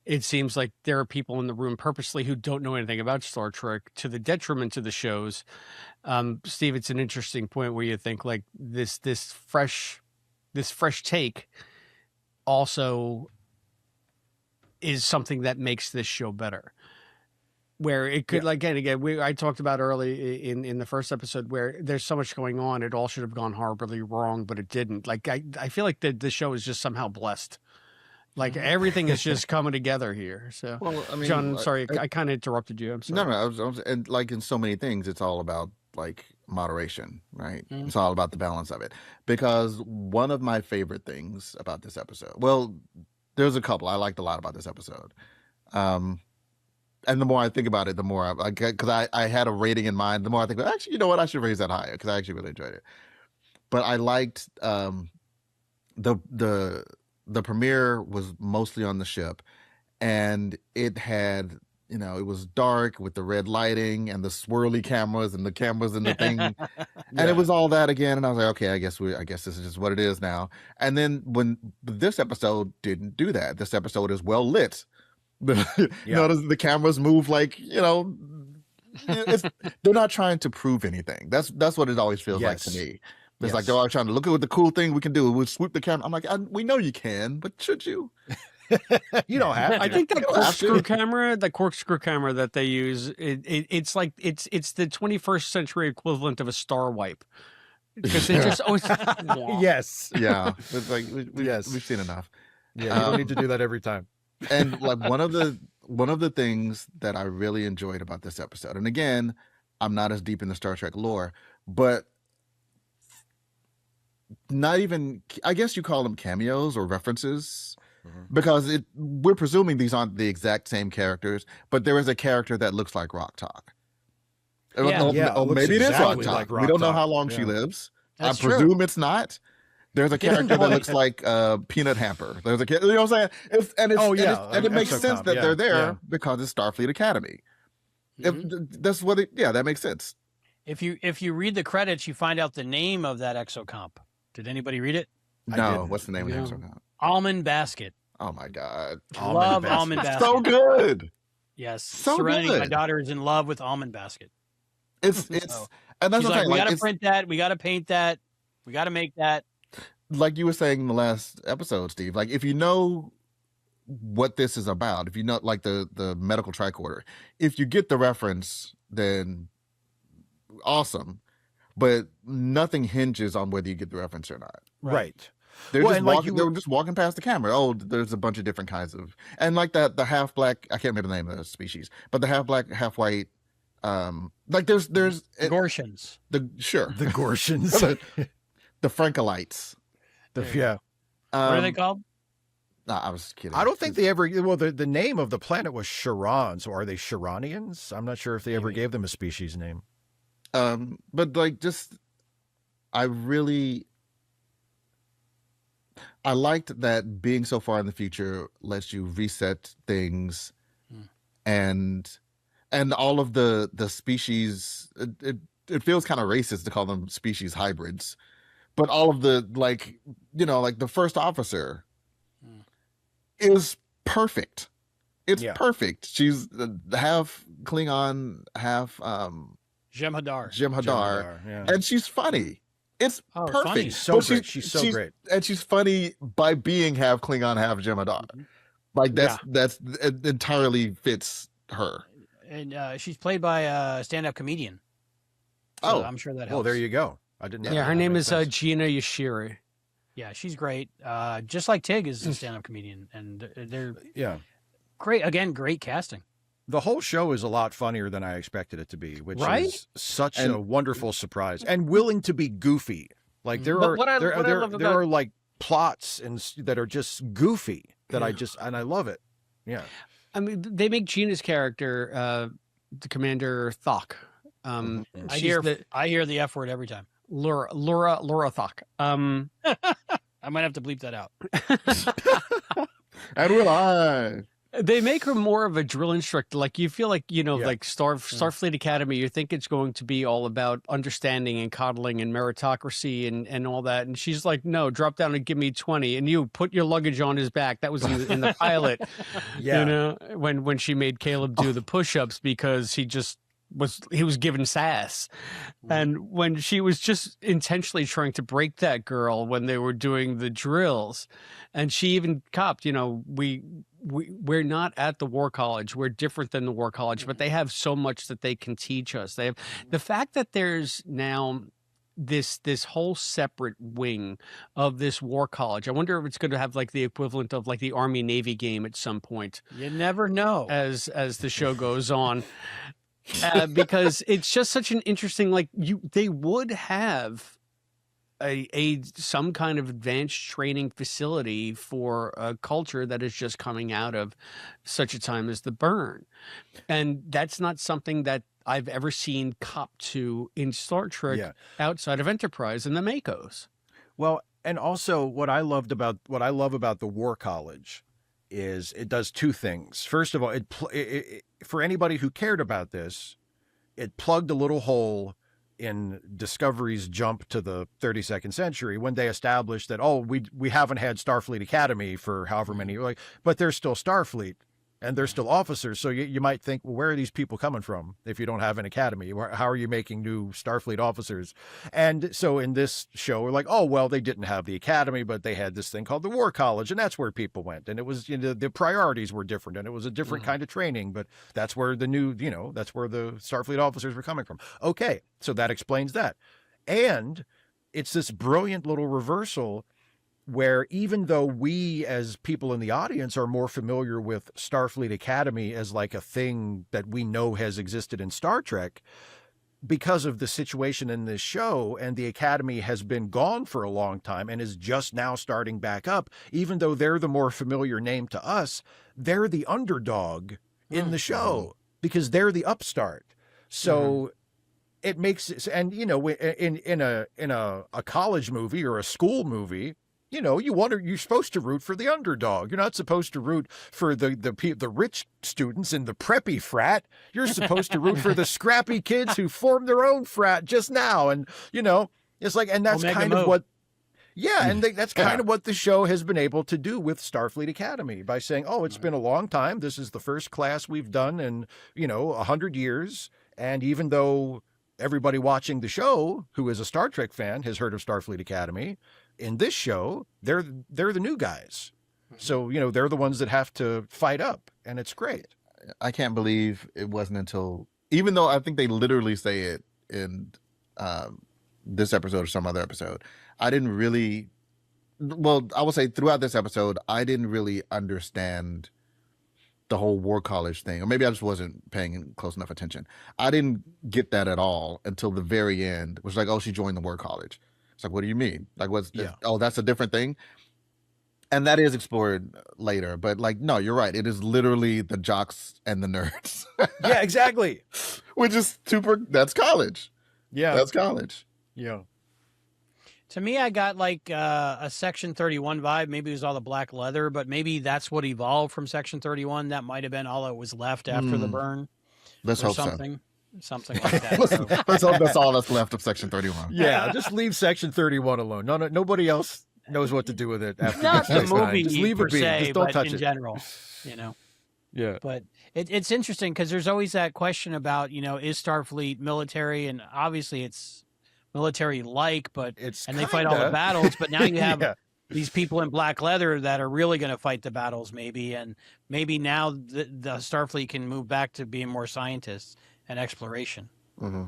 it seems like there are people in the room purposely who don't know anything about Star Trek, to the detriment to the shows. Steve, it's an interesting point where you think like this fresh take also is something that makes this show better. Where it could, like, again, I talked about early in the first episode where there's so much going on, it all should have gone horribly wrong, but it didn't. Like, I feel like the show is just somehow blessed. Like, everything is just coming together here. So, well, I mean, John, sorry, I kind of interrupted you. I'm sorry. No, I was, and like in so many things, it's all about like moderation, right? It's all about the balance of it. Because one of my favorite things about this episode, well, there's a couple I liked a lot about this episode. And the more I think about it, the more because I had a rating in mind. The more I think, actually, you know what? I should raise that higher because I actually really enjoyed it. But I liked the premiere was mostly on the ship, and it had, you know, it was dark with the red lighting and the swirly cameras and the cameras and the thing, and it was all that again. And I was like, okay, I guess this is just what it is now. And then when this episode didn't do that, this episode is well lit. Notice the cameras move like, you know, they're not trying to prove anything. That's what it always feels like to me. It's like they're always trying to look at what the cool thing we can do. We'll swoop the camera. I'm like, we know you can, but should you? You don't have to. I think that corkscrew camera that they use, it's like it's the 21st century equivalent of a star wipe. Because they just always yes. Yeah. It's like we've seen enough. Yeah, you don't need to do that every time. And like one of the things that I really enjoyed about this episode, and again, I'm not as deep in the Star Trek lore, but not even, I guess you call them cameos or references. because we're presuming these aren't the exact same characters, but there is a character that looks like Rock Talk. Maybe it is Rock Talk. We don't know how long she lives. I presume it's not. There's a character that looks like Peanut Hamper. There's a you know what I'm saying? And it makes sense that they're there because it's Starfleet Academy. That makes sense. If you read the credits, you find out the name of that exocomp. Did anybody read it? No. What's the name of the exocomp? Almond Basket. Oh my God. Love Almond Basket. So good. Yes. So Serenity, good. my daughter is in love with Almond Basket. It's and that's she's like, we got to print that. We got to paint that. We got to make that. Like you were saying in the last episode, Steve, like if you know what this is about, if you know like the medical tricorder, if you get the reference, then awesome. But nothing hinges on whether you get the reference or not. Right. They're just walking past the camera. Oh, there's a bunch of different kinds of, and like the half black, I can't remember the name of the species, but the half black, half white, like there's Gortians. The Gortians. The Frankolites. What are they called? No, I was kidding. I don't think they ever. Well, the name of the planet was Charons. So are they Charonians? I'm not sure if they ever gave them a species name. But like, just I liked that being so far in the future lets you reset things, and all of the species. It feels kind of racist to call them species hybrids. But all of the, like, you know, like the first officer is perfect. It's perfect. She's half Klingon, half Jem'Hadar. And she's funny. It's perfect. Funny. She's so great. And she's funny by being half Klingon, half Jem'Hadar. Like that's it entirely fits her. And she's played by a stand-up comedian. So I'm sure that helps. Oh, there you go. I didn't know. Yeah, her name is Gina Yashere. Yeah, she's great. Just like Tig is a stand-up comedian, and they're great. Again, great casting. The whole show is a lot funnier than I expected it to be, which is such a wonderful surprise, and willing to be goofy. Like there are like plots that are just goofy that I love it. Yeah, I mean, they make Gina's character, the Commander Thok. I hear the F word every time. Laura Thok. I might have to bleep that out. And will I. They make her more of a drill instructor. Like you feel like, you know, like Starfleet Academy, you think it's going to be all about understanding and coddling and meritocracy and all that. And she's like, no, drop down and give me 20. And you put your luggage on his back. That was in the pilot, you know, when she made Caleb do the push-ups because he was given sass. And when she was just intentionally trying to break that girl when they were doing the drills, and she even copped, you know, we're not at the War College. We're different than the War College, but they have so much that they can teach us. They have the fact that there's now this whole separate wing of this War College. I wonder if it's going to have like the equivalent of like the Army Navy game at some point. You never know as the show goes on. Because it's just such an interesting, like they would have some kind of advanced training facility for a culture that is just coming out of such a time as the burn. And that's not something that I've ever seen cop to in Star Trek outside of Enterprise and the Makos. Well, and also what I love about the War College is it does two things. First of all, it for anybody who cared about this, it plugged a little hole in Discovery's jump to the 32nd century when they established that, we haven't had Starfleet Academy for however many, but there's still Starfleet and they're still officers. So you might think, well, where are these people coming from if you don't have an academy? How are you making new Starfleet officers? And so in this show, we're like, they didn't have the academy, but they had this thing called the War College, and that's where people went. And it was, the priorities were different, and it was a different kind of training, but that's where that's where the Starfleet officers were coming from. Okay, so that explains that. And it's this brilliant little reversal where even though we as people in the audience are more familiar with Starfleet Academy as like a thing that we know has existed in Star Trek, because of the situation in this show, and the Academy has been gone for a long time and is just now starting back up, even though they're the more familiar name to us, they're the underdog in the show because they're the upstart. So it makes it, and you know, in a college movie or a school movie, you know, you're supposed to root for the underdog. You're not supposed to root for the rich students in the preppy frat. You're supposed to root for the scrappy kids who formed their own frat just now. And, you know, it's like, and that's kind of what, and that's kind of what the show has been able to do with Starfleet Academy by saying, oh, it's been a long time. This is the first class we've done in, you know, 100 years. And even though everybody watching the show who is a Star Trek fan has heard of Starfleet Academy, in this show, they're the new guys. So, you know, they're the ones that have to fight up, and it's great. I can't believe it wasn't until, even though I think they literally say it in this episode or some other episode, I didn't really, well, I will say throughout this episode, I didn't really understand the whole war college thing, or maybe I just wasn't paying close enough attention. I didn't get that at all until the very end, which was like, oh, she joined the war college. It's like, what do you mean? Like, oh, that's a different thing? And that is explored later. But like, no, you're right. It is literally the jocks and the nerds. Yeah, exactly. Which is that's college. Yeah. That's college. Yeah. To me, I got like a Section 31 vibe. Maybe it was all the black leather, but maybe that's what evolved from Section 31. That might have been all that was left after the burn. Let's hope something. So. Something like that. Let's hope that's all that's left of Section 31. Yeah, just leave Section 31 alone. Nobody else knows what to do with it after Not the movie just leave per it be. se, Just don't but touch in it. general, you know. Yeah. But it's interesting because there's always that question about, you know, is Starfleet military? And obviously it's military-like, but they fight all the battles. But now you have these people in black leather that are really going to fight the battles, maybe. And maybe now the Starfleet can move back to being more scientists and exploration. Mm-hmm.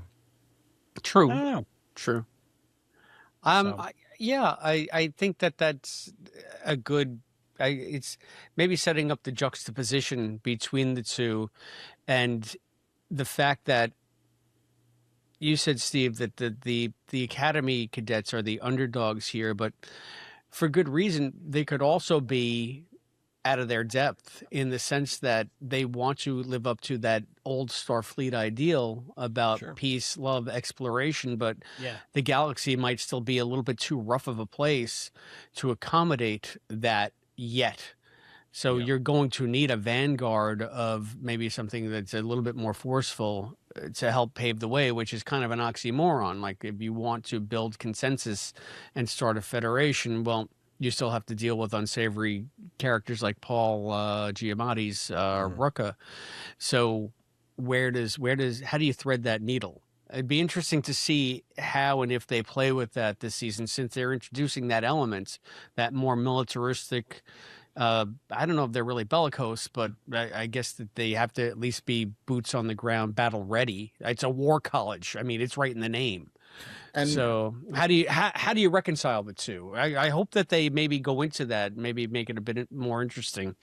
True. I don't know. True. So. I think that's a good. It's maybe setting up the juxtaposition between the two, and the fact that you said, Steve, that the Academy cadets are the underdogs here, but for good reason. They could also be out of their depth in the sense that they want to live up to that old Starfleet ideal about peace, love, exploration, but the galaxy might still be a little bit too rough of a place to accommodate that yet. So you're going to need a vanguard of maybe something that's a little bit more forceful to help pave the way, which is kind of an oxymoron. Like if you want to build consensus and start a federation, well, you still have to deal with unsavory characters like Paul Giamatti's Rucka. So how do you thread that needle? It'd be interesting to see how and if they play with that this season, since they're introducing that element, that more militaristic. I don't know if they're really bellicose, but I guess that they have to at least be boots on the ground, battle ready. It's a war college. I mean, it's right in the name. And so how do you reconcile the two? I hope that they maybe go into that, maybe make it a bit more interesting.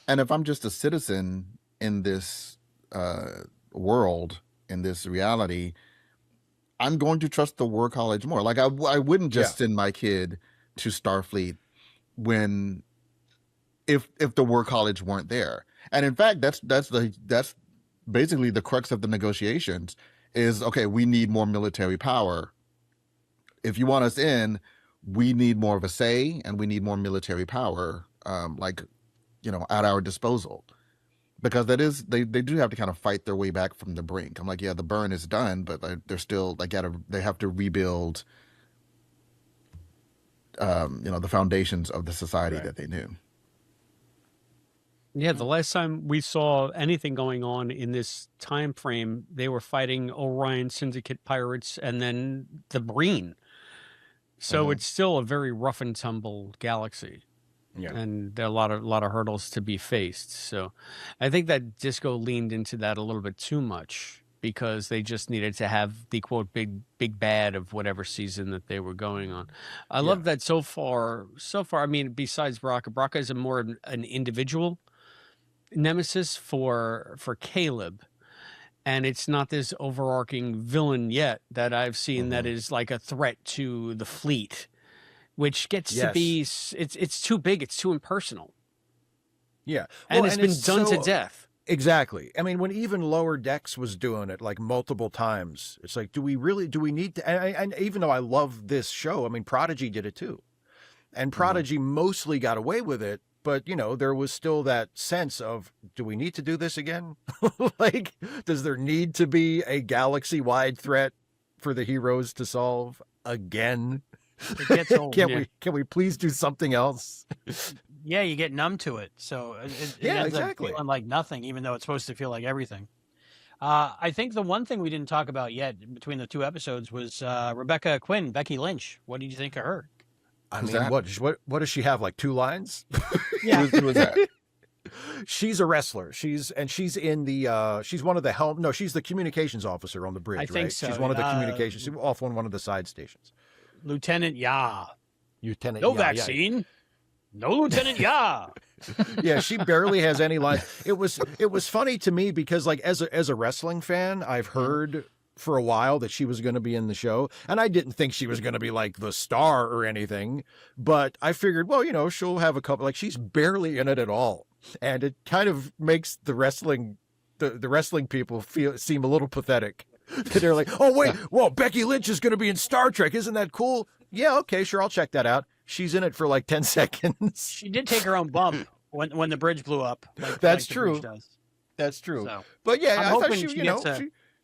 And if I'm just a citizen in this world, in this reality, I'm going to trust the war college more. Like I wouldn't just send my kid to Starfleet if the war college weren't there. And in fact, that's basically the crux of the negotiations. Is, okay, we need more military power. If you want us in, we need more of a say and we need more military power, at our disposal. Because that is, they do have to kind of fight their way back from the brink. I'm like, yeah, the burn is done, but they're still, they have to rebuild, the foundations of the society that they knew. Yeah, the last time we saw anything going on in this time frame, they were fighting Orion Syndicate pirates and then the Breen. So it's still a very rough and tumble galaxy. Yeah. And there are a lot of hurdles to be faced. So I think that Disco leaned into that a little bit too much because they just needed to have the quote big bad of whatever season that they were going on. I love that so far. I mean, besides Braca is more an individual nemesis for Caleb, and it's not this overarching villain yet that I've seen that is like a threat to the fleet, which gets to be it's too big, it's too impersonal. Yeah, and it's been done to death. Exactly. I mean, when even Lower Decks was doing it like multiple times, it's like, do we need to? And even though I love this show, I mean, Prodigy did it too, and Prodigy mostly got away with it. But, you know, there was still that sense of, do we need to do this again? Like, does there need to be a galaxy-wide threat for the heroes to solve again? It gets old. Can we please do something else? Yeah, you get numb to it. So it ends up feeling like nothing, even though it's supposed to feel like everything. I think the one thing we didn't talk about yet between the two episodes was Rebecca Quinn, Becky Lynch. What did you think of her? I mean, what does she have? Like 2 lines? Yeah. Who was that? She's a wrestler. She's in the she's one of the helm. No, she's the communications officer on the bridge. I think right? so. She's one of the communications. She's off on one of the side stations. Lieutenant Ya. Lieutenant. No Ya, vaccine. Yeah. No Lieutenant Ya. Yeah, she barely has any lines. It was funny to me because like as a wrestling fan, I've heard for a while that she was going to be in the show, and I didn't think she was going to be like the star or anything, but I figured, well, you know, she'll have a couple, like she's barely in it at all, and it kind of makes the wrestling people seem a little pathetic. They're like, oh wait, well, Becky Lynch is going to be in Star Trek, isn't that cool? Yeah, okay, sure, I'll check that out. She's in it for like 10 seconds. She did take her own bump when the bridge blew up. That's true. That's true. So, but yeah, I thought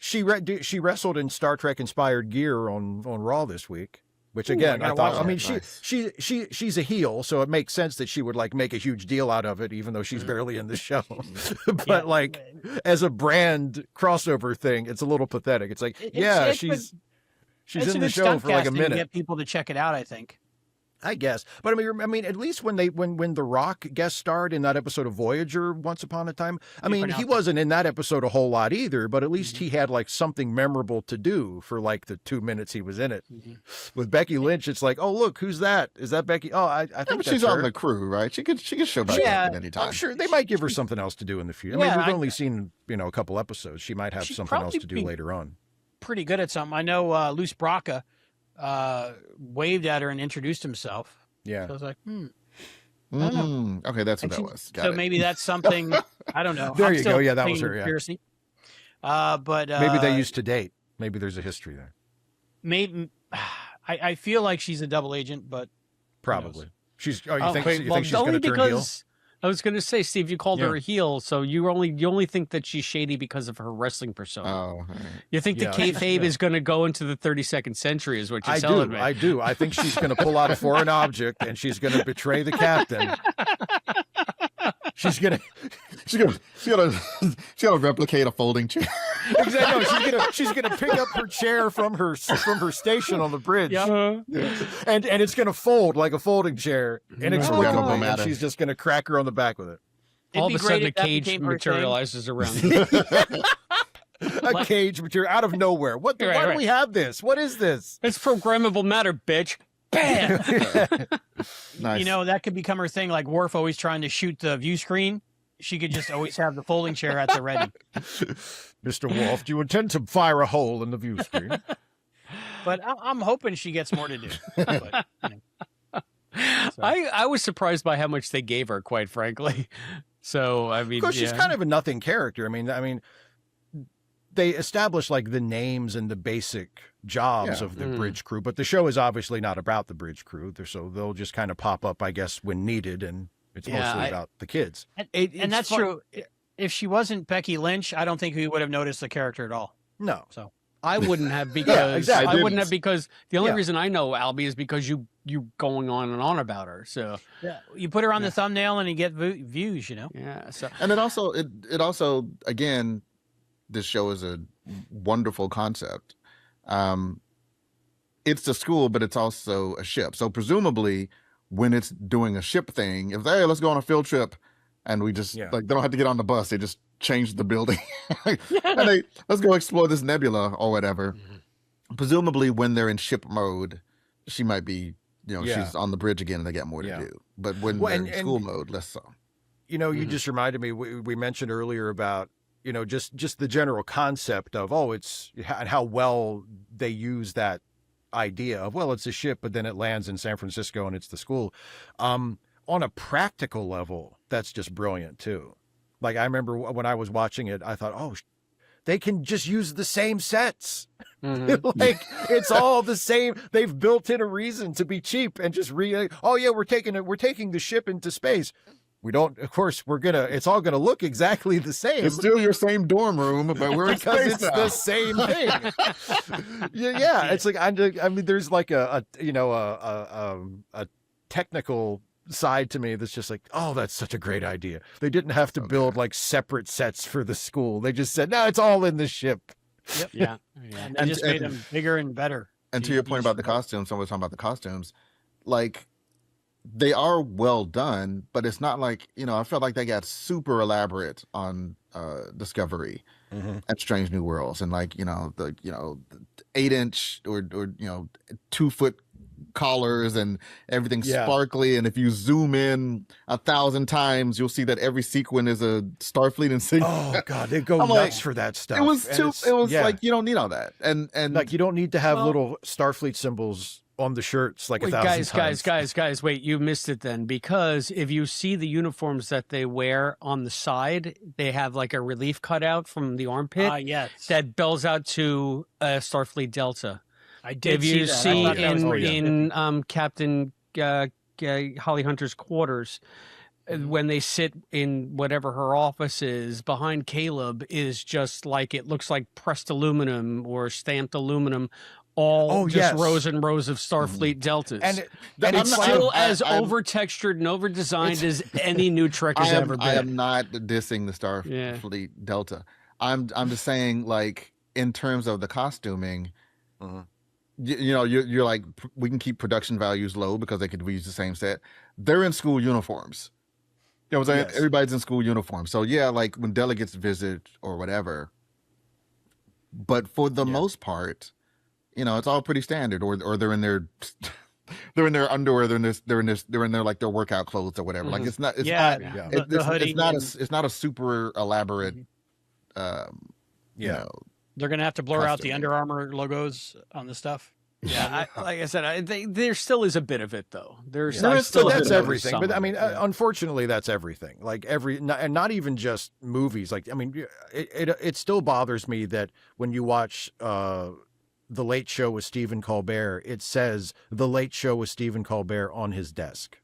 she wrestled in Star Trek inspired gear on Raw this week, which again, I thought, I mean, she's a heel, so it makes sense that she would like make a huge deal out of it, even though she's barely in the show. But like as a brand crossover thing, it's a little pathetic. It's like, she's in the show for like a minute. To get people to check it out, I think. I guess, but I mean, at least when The Rock guest starred in that episode of Voyager Once Upon a Time, I mean, he wasn't in that episode a whole lot either, but at least he had like something memorable to do for like the 2 minutes he was in it. With Becky Lynch, it's like, oh look, who's that? Is that Becky? Oh, I think she's her. on the crew, right? She could show back up at any time. I'm sure they might give her something else to do in the future. I mean, we've only seen a couple episodes. She might have something else to do later on. Pretty good at something. I know Luce Braca waved at her and introduced himself. Yeah. So I was like, I don't know. Okay, that's what that was. So maybe that's something, I don't know. There you go. Yeah, that was her. Yeah. But maybe they used to date. Maybe there's a history there. Maybe I feel like she's a double agent, but probably she's. Oh, you think she's only going to turn heel? I was going to say, Steve, you called her a heel, so you only think that she's shady because of her wrestling persona. Oh, right. You think the kayfabe is going to go into the 32nd century, is what you're telling me. I do. I think she's going to pull out a foreign object and she's going to betray the captain. She's gonna replicate a folding chair. Exactly. No, she's gonna pick up her chair from her station on the bridge, and it's gonna fold like a folding chair inexplicably, and she's just gonna crack her on the back with it. All of a sudden, a cage materializes around. A cage material out of nowhere. Why do we have this? What is this? It's programmable matter, bitch. Bam! Nice. You know, that could become her thing, like Worf always trying to shoot the view screen. She could just always have the folding chair at the ready. Mr. Worf, do you intend to fire a hole in the view screen? But I'm hoping she gets more to do. But, so. I was surprised by how much they gave her, quite frankly. So, I mean, of course, she's kind of a nothing character. I mean, they establish like the names and the basic jobs of the bridge crew, but the show is obviously not about the bridge crew, so they'll just kind of pop up, I guess, when needed, and it's mostly about the kids. And that's true. If she wasn't Becky Lynch, I don't think we would have noticed the character at all. No. So I wouldn't have because I wouldn't have because the only reason I know Albie is because you going on and on about her. So you put her on the thumbnail and you get views, you know. Yeah. So and it also again, this show is a wonderful concept. It's a school, but it's also a ship. So presumably, when it's doing a ship thing, if hey, let's go on a field trip, and we just like they don't have to get on the bus, they just change the building, and let's go explore this nebula or whatever. Presumably, when they're in ship mode, she might be, she's on the bridge again, and they got more to do. But when they're in school mode, less so. You know, you just reminded me. We mentioned earlier about you know, just the general concept of, oh, it's and how well they use that idea of, well, it's a ship, but then it lands in San Francisco and it's the school. On a practical level, that's just brilliant too. Like, I remember when I was watching it, I thought, oh, they can just use the same sets. Like, it's all the same. They've built in a reason to be cheap and just oh yeah, we're taking the ship into space. We don't, of course, it's all gonna look exactly the same. It's still your same dorm room, but we're in because space it's now. the same thing. Yeah. It's like, I mean, there's like a technical side to me that's just like, oh, that's such a great idea. They didn't have to build like separate sets for the school. They just said, no, it's all in the ship. Yep. Yeah. And they just made them bigger and better. And to your point about the costumes, someone was talking about the costumes, like, they are well done, but it's not like, you know, I felt like they got super elaborate on Discovery and Strange New Worlds, and like, you know, the 8-inch or 2-foot collars and everything sparkly, and if you zoom in 1,000 times, you'll see that every sequin is a Starfleet insignia. Oh god, they go nuts for that stuff. It was like, you don't need all that, and like, you don't need to have little Starfleet symbols on the shirts like 1,000 times. Guys, wait, you missed it then, because if you see the uniforms that they wear on the side, they have like a relief cutout from the armpit that bells out to Starfleet Delta. I did if see you that. see in Captain Holly Hunter's quarters, when they sit in whatever her office is, behind Caleb is just like, it looks like pressed aluminum or stamped aluminum, all rows and rows of Starfleet Deltas. And it's still as over-textured and over-designed as any new Trek has ever been. I am not dissing the Starfleet Delta. I'm just saying, like, in terms of the costuming, you're like, we can keep production values low because they could use the same set. They're in school uniforms. You know what I'm saying? Yes. Everybody's in school uniforms. So yeah, like when delegates visit or whatever. But for the most part, you know, it's all pretty standard, or they're in their underwear, they're in their like their workout clothes or whatever. Like, it's not a super elaborate you know. They're going to have to blur out the Under Armour logos on the stuff. Yeah, like I said, there still is a bit of it, though. That's everything. But I mean, unfortunately, that's everything. Like and not even just movies. Like, I mean, it still bothers me that when you watch The Late Show with Stephen Colbert, it says The Late Show with Stephen Colbert on his desk.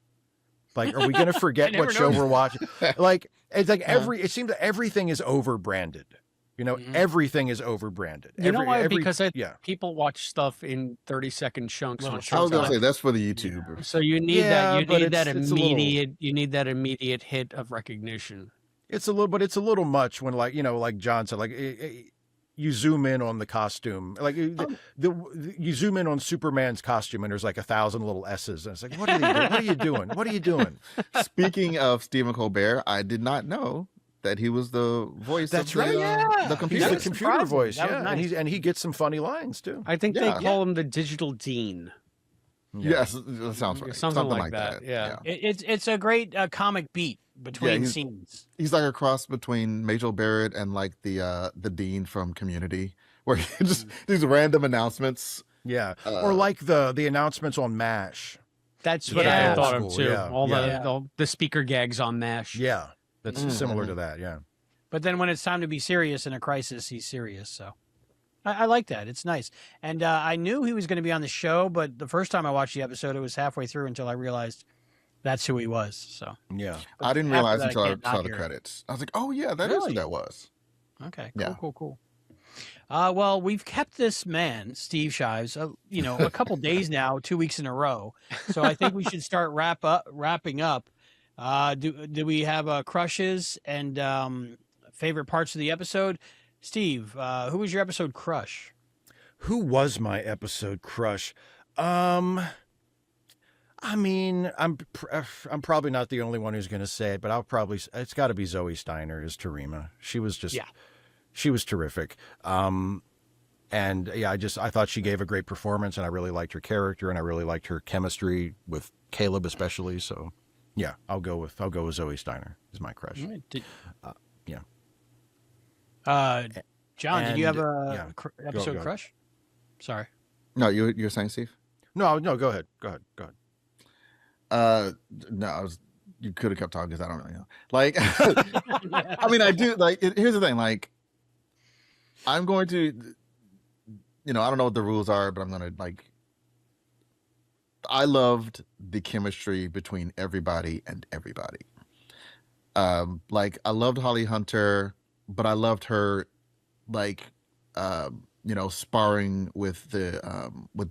Like, are we going to forget what show we're watching? Like, it's like it seems that everything is over branded. You know, everything is over-branded. You know why? Because people watch stuff in 30-second chunks. I was going to say, that's for the YouTubers. So you need that immediate hit of recognition. It's a little much when, like, you know, like John said, like, you zoom in on the costume, like you zoom in on Superman's costume, and there's like 1,000 little S's, and it's like, what are they doing? What are you doing? What are you doing? Speaking of Stephen Colbert, I did not know that he was the voice. That's of right. The computer. He's the computer voice. Yeah, nice. and he gets some funny lines too. I think they call him the digital dean. Yes, that sounds right. Something like that. Yeah. It's a great comic beat between scenes. He's like a cross between Majel Barrett and like the dean from Community, where he just these random announcements. Yeah, or like the announcements on MASH. That's what I thought of too. Yeah. All the speaker gags on MASH. Yeah. That's similar to that, yeah. But then when it's time to be serious in a crisis, he's serious. So I like that. It's nice. And I knew he was going to be on the show, but the first time I watched the episode, it was halfway through until I realized that's who he was. So yeah, I didn't realize until I saw the credits. I was like, oh yeah, that is who that was. Okay, cool. Well, we've kept this man, Steve Shives, a couple days now, 2 weeks in a row. So I think we should start wrapping up. Do we have crushes and favorite parts of the episode? Steve, who was your episode crush? Who was my episode crush? I mean, I'm probably not the only one who's going to say it, but it's got to be Zoe Steiner as Terima. She was she was terrific. And yeah, I thought she gave a great performance, and I really liked her character, and I really liked her chemistry with Caleb especially. So yeah, I'll go with Zoe Steiner is my crush. Right. Yeah. John, did you have a yeah. episode crush? Sorry. No, you're saying, Steve? No, go ahead. No, you could have kept talking because I don't really know. Like, I mean, I do. Like, here's the thing. Like, I'm going to, I don't know what the rules are, but I'm going to I loved the chemistry between everybody and everybody. Like, I loved Holly Hunter, but I loved her, sparring with the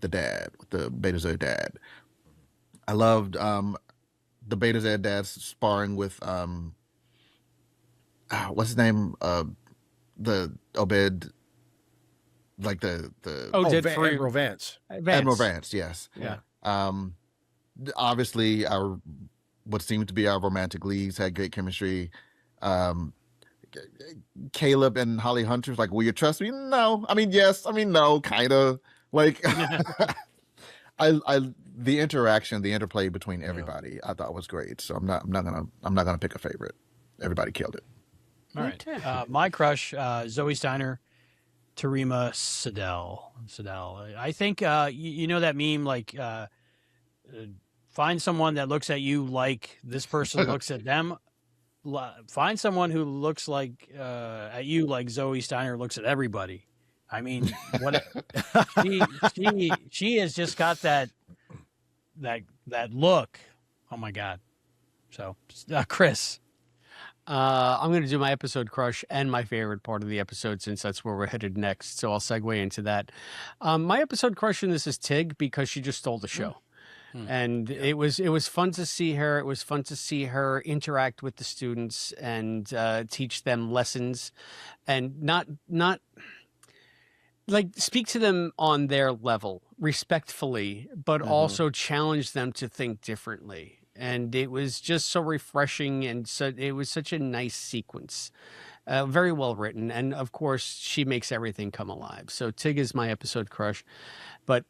dad, with the Betazoid dad. I loved the Betazoid dad sparring with what's his name? The Obed, like the Admiral Vance. Admiral Vance, yes. Yeah. Obviously, what seemed to be our romantic leads had great chemistry. Caleb and Holly Hunter was like, will you trust me? No. I mean, yes. I mean, no, kind of. Like, the interaction, the interplay between everybody, I thought was great. So I'm not gonna pick a favorite. Everybody killed it. All right. My crush, Zoe Steiner, Tarima Sadell. I think you know that meme, like find someone that looks at you like this person looks at them. Find someone who looks like at you like Zoe Steiner looks at everybody. I mean, what she has just got that look. Oh my God. So, Chris. I'm going to do my episode crush and my favorite part of the episode, since that's where we're headed next. So I'll segue into that. My episode crush in this is Tig, because she just stole the show. And it was fun to see her. It was fun to see her interact with the students and teach them lessons, and not like speak to them on their level respectfully, but also challenge them to think differently. And it was just so refreshing, and so it was such a nice sequence, very well written. And of course, she makes everything come alive. So Tig is my episode crush, but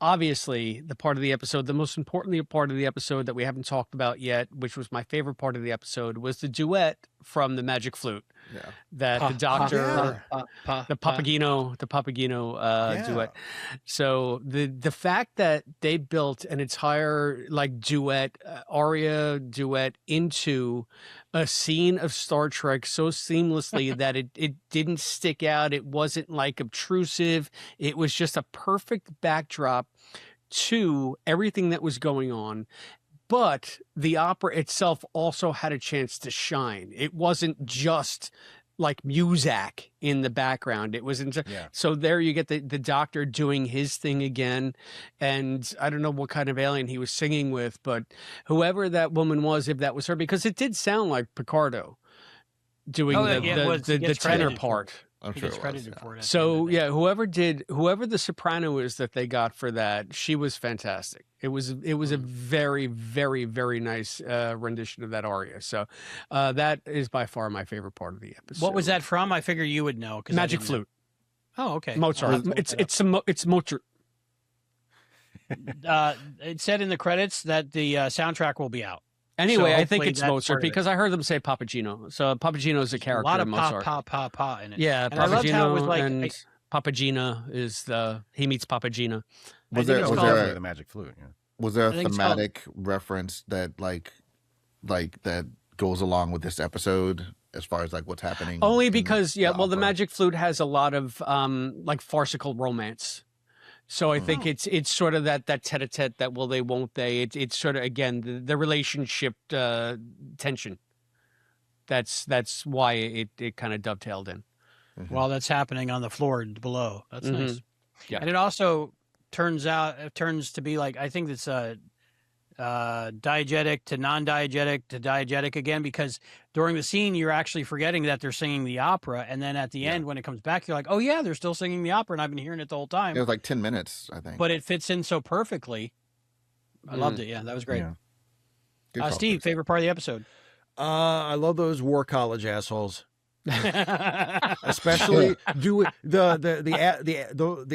obviously the part of the episode, the most important part of the episode that we haven't talked about yet, which was my favorite part of the episode, was the duet from the Magic Flute. Yeah. That the doctor, the Papageno duet. So the fact that they built an entire duet, aria duet into a scene of Star Trek so seamlessly that it didn't stick out. It wasn't obtrusive. It was just a perfect backdrop to everything that was going on. But the opera itself also had a chance to shine. It wasn't just like Muzak in the background. It wasn't. So there you get the doctor doing his thing again. And I don't know what kind of alien he was singing with, but whoever that woman was, if that was her, because it did sound like Picardo doing the tenor part. I'm he sure gets credited for it. So yeah, whoever the soprano is that they got for that, she was fantastic. It was a very, very, very nice rendition of that aria. So that is by far my favorite part of the episode. What was that from? I figure you would know. Magic Flute. Oh, okay. Mozart. It's Mozart. It said in the credits that the soundtrack will be out. Anyway, So I think hopefully it's that's Mozart part of it. because I heard them say Papageno. So Papageno is a character A lot of in Mozart. pa in it. Yeah, And I loved how it was Papageno and Papagena is he meets Papagena. Was think it's there called the Magic Flute? Yeah. was there a I think it's called- thematic reference that that goes along with this episode as far as what's happening? Only in because the opera? Magic Flute has a lot of farcical romance. So I think it's sort of that tete-a-tete, that will they, won't they. It's sort of, again, the relationship tension. That's why it kind of dovetailed in. While that's happening on the floor below. That's nice. Yeah. And it also turns to be I think it's diegetic to non-diegetic to diegetic again, because during the scene you're actually forgetting that they're singing the opera, and then at the end when it comes back you're like, oh yeah, they're still singing the opera and I've been hearing it the whole time. It was 10 minutes, I think. But it fits in so perfectly. I loved it. Yeah, that was great. Yeah. Good call, Steve, Chris. favorite part of the episode? I love those war college assholes. Especially the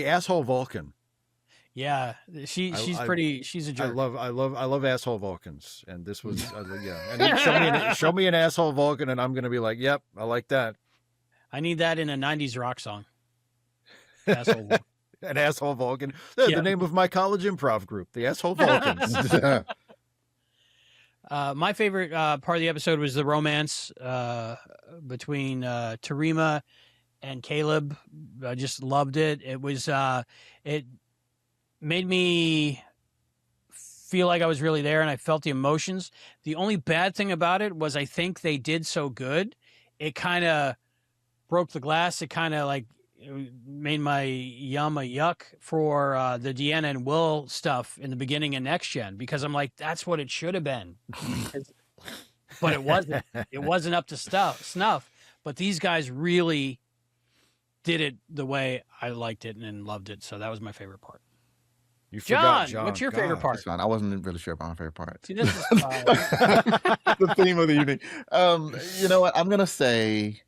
asshole Vulcan. Yeah, she's a jerk. I love asshole Vulcans, and this was and then show me an asshole Vulcan, and I'm gonna be like, yep, I like that. I need that in a 90s rock song. Asshole Vulcan. An asshole Vulcan. The name of my college improv group, the Asshole Vulcans. My favorite part of the episode was the romance between Tarima and Caleb. I just loved it. It was it made me feel like I was really there, and I felt the emotions. The only bad thing about it was I think they did so good, it kind of broke the glass. It kind of like made my yum a yuck for the Deanna and Will stuff in the beginning of Next Gen, because I'm like, that's what it should have been. But it wasn't. It wasn't up to snuff. But these guys really did it the way I liked it and loved it. So that was my favorite part. You forgot, John. What's your favorite part? That's fine. I wasn't really sure about my favorite part. See, this is The theme of the evening. You know what? I'm gonna say.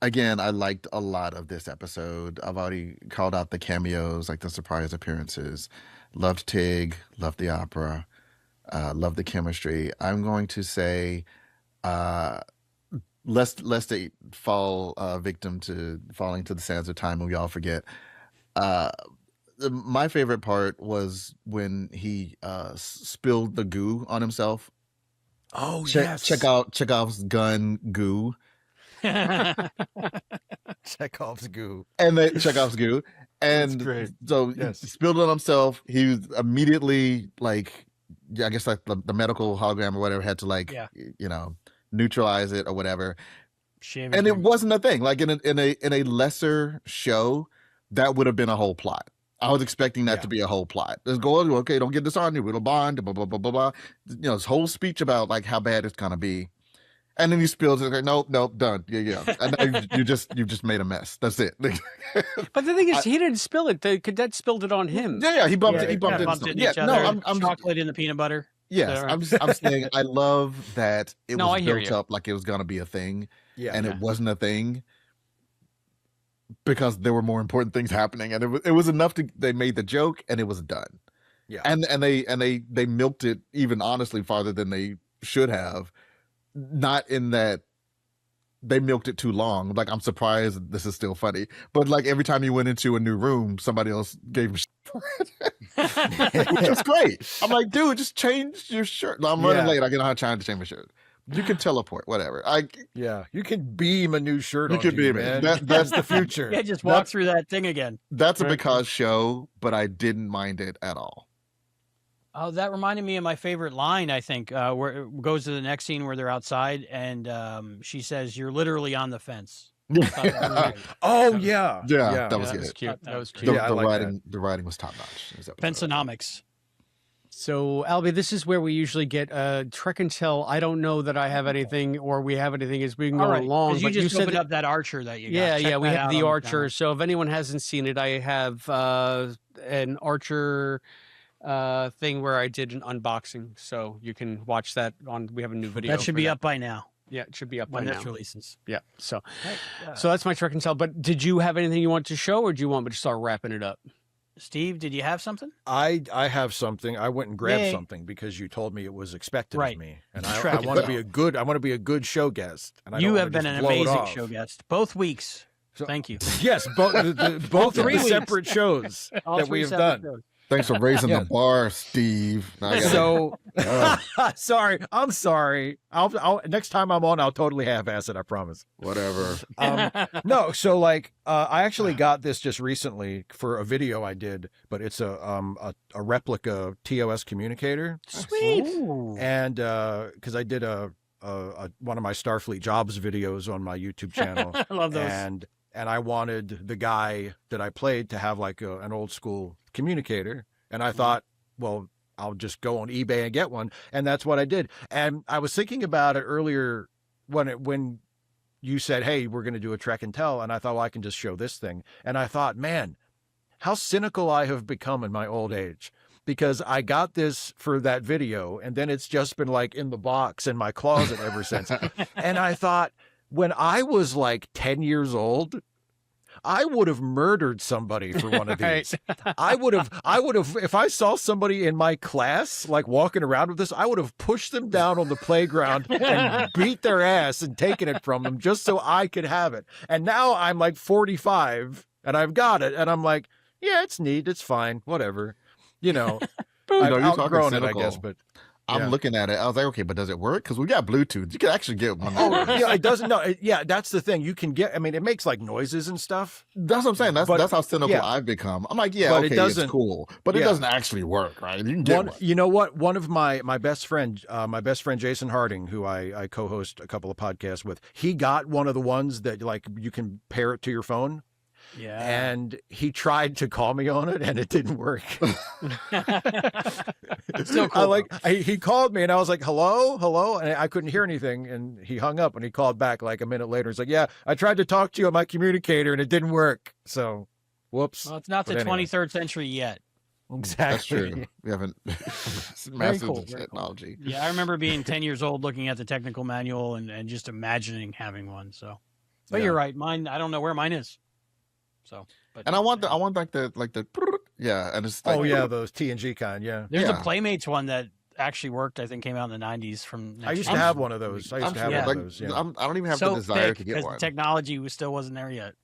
Again, I liked a lot of this episode. I've already called out the cameos, like the surprise appearances. Loved Tig, loved the opera, loved the chemistry. I'm going to say, lest they fall victim to falling to the sands of time and we all forget. My favorite part was when he spilled the goo on himself. Oh, yes. Chekhov's gun goo. Chekhov's goo. Chekhov's goo. And so he spilled it on himself. He was immediately like, I guess like the medical hologram or whatever had to like, neutralize it or whatever. And it wasn't a thing. Like in a lesser show, that would have been a whole plot. I was expecting that to be a whole plot. Let's go, okay, don't get this on you. It'll bond, blah, blah, blah, blah, blah. This whole speech about like how bad it's going to be. And then he spills it. Like, nope, done. Yeah. And you've just made a mess. That's it. But the thing is, he didn't spill it. The cadet spilled it on him. Yeah, he bumped it. He bumped it. Each other. I'm chocolate in the peanut butter. Yes, I'm saying I love that it was built up like it was going to be a thing, and it wasn't a thing because there were more important things happening, and it was enough to they made the joke and it was done. Yeah, and they milked it even honestly farther than they should have. Not in that they milked it too long. Like, I'm surprised this is still funny. But like every time you went into a new room, somebody else gave him shit for it. Which was great. I'm like, dude, just change your shirt. No, I'm running late. I get on trying to change my shirt. You can teleport, whatever. You can beam a new shirt. You can beam it. Man. That's the future. Yeah, just walk through that thing again. That's a because show, but I didn't mind it at all. Oh, that reminded me of my favorite line, I think, where it goes to the next scene where they're outside and she says, "You're literally on the fence." Oh, yeah. That was good. Cute. That was cute. The writing was top notch. Fenceonomics. So, Albie, this is where we usually get Trek and Tell. I don't know that I have anything or we have anything as we can go along. But you just opened up that Archer that you got. Yeah, we have the Archer. So if anyone hasn't seen it, I have an Archer thing where I did an unboxing, so you can watch that on. We have a new video. That should be up by now. Yeah, it should be up by now. When this releases. Yeah. So that's my Trek and Tell. But did you have anything you want to show, or do you want me to start wrapping it up? Steve, did you have something? I have something. I went and grabbed something because you told me it was expected of me, and I want to be a good. I want to be a good show guest. And you have been an amazing show guest both weeks. So, thank you. Yes, both 3 separate shows that we have done. Shows. Thanks for raising the bar, Steve. So, sorry. I'm sorry. I'll next time I'm on, I'll totally half-ass it. I promise. Whatever. No, so like, I actually got this just recently for a video I did, but it's a replica TOS communicator. Sweet. Ooh. And because I did a one of my Starfleet jobs videos on my YouTube channel. I love those. And I wanted the guy that I played to have like an old school communicator. And I thought, well, I'll just go on eBay and get one. And that's what I did. And I was thinking about it earlier when you said, hey, we're going to do a Trek and Tell. And I thought, well, I can just show this thing. And I thought, man, how cynical I have become in my old age. Because I got this for that video. And then it's just been like in the box in my closet ever since. And I thought, when I was like 10 years old, I would have murdered somebody for one of these. Right. I would have, if I saw somebody in my class like walking around with this, I would have pushed them down on the playground and beat their ass and taken it from them just so I could have it. And now I'm like 45 and I've got it. And I'm like, yeah, it's neat. It's fine. Whatever. You know, I've outgrown it, I guess, but. I'm looking at it. I was like, okay, but does it work? Because we got Bluetooth. You can actually get one. Yeah, it doesn't. No, yeah, that's the thing. You can get. I mean, it makes like noises and stuff. That's what I'm saying. That's how cynical I've become. I'm like, yeah, but okay, it's cool, but it doesn't actually work, right? You can get one. You know what? One of my best friend Jason Harding, who I co-host a couple of podcasts with, he got one of the ones that like you can pair it to your phone. Yeah. And he tried to call me on it and it didn't work. Still cool. He called me and I was like, hello. And I couldn't hear anything. And he hung up and he called back like a minute later. He's like, yeah, I tried to talk to you on my communicator and it didn't work. So whoops. Well, it's not the 23rd century yet. Exactly. That's true. We haven't mastered technology. Cool. Yeah, I remember being 10 years old looking at the technical manual and just imagining having one. So, but you're right. Mine, I don't know where mine is. So, but, and I want like the and it's like, those TNG kind, There's a Playmates one that actually worked. I think came out in the 90s. I used to have one of those. I don't even have the desire to get one. The technology still wasn't there yet.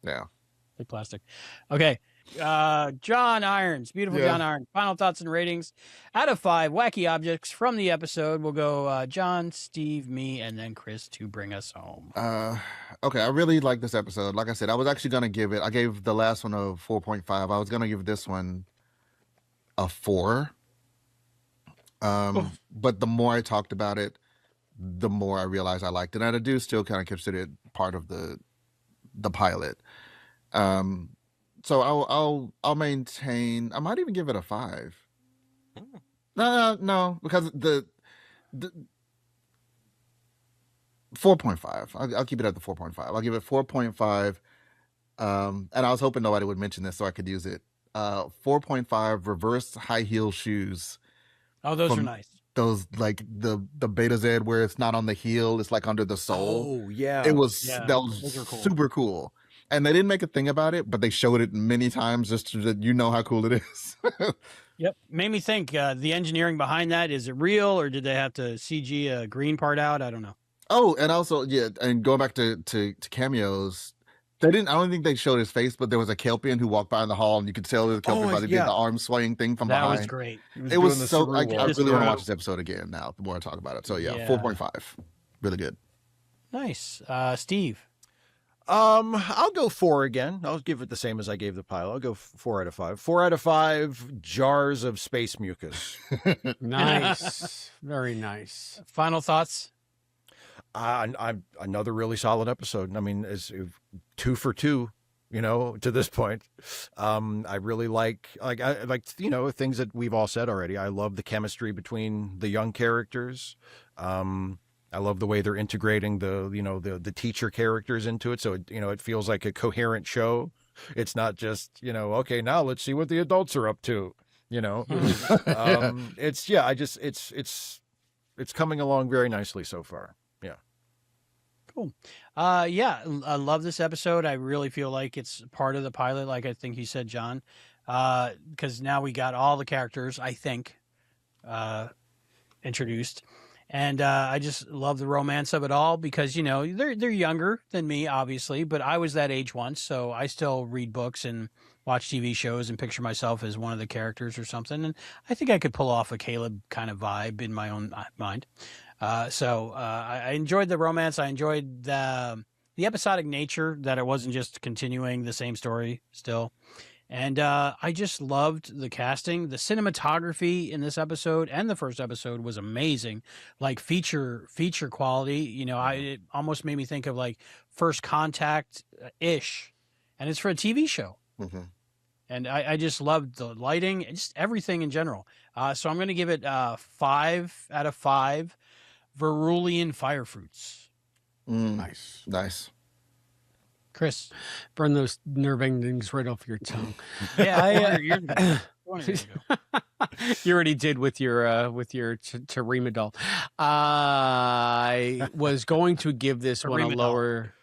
Yeah, like plastic. Okay, John Irons, beautiful John Irons. Final thoughts and ratings out of 5 wacky objects from the episode. We'll go John, Steve, me, and then Chris to bring us home. Okay, I really like this episode. Like I said, I was actually going to give it, I gave the last one a 4.5. I was going to give this one a 4. But the more I talked about it, the more I realized I liked it. And I do still kind of consider it part of the pilot. So I'll maintain, I might even give it a 5. No, because the 4.5. I'll keep it at the 4.5. I'll give it 4.5. And I was hoping nobody would mention this so I could use it. 4.5 reverse high heel shoes. Oh, those are nice. Those like the Betazoid where it's not on the heel, it's like under the sole. Oh yeah, that was super cool. And they didn't make a thing about it, but they showed it many times just so that you know how cool it is. Yep. Made me think the engineering behind that, is it real or did they have to CG a green part out? I don't know. Oh, and also, and going back to Cameos, I don't think they showed his face, but there was a Kelpian who walked by in the hall and you could tell the Kelpian by the arm swaying thing from behind. That was great. It was so, I really want to watch this episode again now, the more I talk about it. So 4.5. Really good. Nice. Steve. I'll go 4 again. I'll give it the same as I gave the pilot. I'll go 4 out of 5. 4 out of 5 jars of space mucus. Nice. Very nice. Final thoughts? I'm another really solid episode. I mean, it's 2 for 2, to this point. I really like things that we've all said already. I love the chemistry between the young characters. I love the way they're integrating the teacher characters into it. So, it feels like a coherent show. It's not just, okay, now let's see what the adults are up to, it's coming along very nicely so far. Yeah. Cool. I love this episode. I really feel like it's part of the pilot. Like I think you said, John, because now we got all the characters, I think, introduced. And I just love the romance of it all because, they're younger than me, obviously, but I was that age once. So I still read books and watch TV shows and picture myself as one of the characters or something. And I think I could pull off a Caleb kind of vibe in my own mind. So I enjoyed the romance. I enjoyed the episodic nature, that it wasn't just continuing the same story still. And I just loved the casting. The cinematography in this episode and the first episode was amazing, like feature quality. It almost made me think of like First Contact-ish, and it's for a TV show. Mm-hmm. And I just loved the lighting, just everything in general. So I'm going to give it 5 out of 5 Verulian fire fruits. Nice. Chris, burn those nerve endings right off your tongue. Yeah, you already did with your Teremadol. I was going to give this one a lower.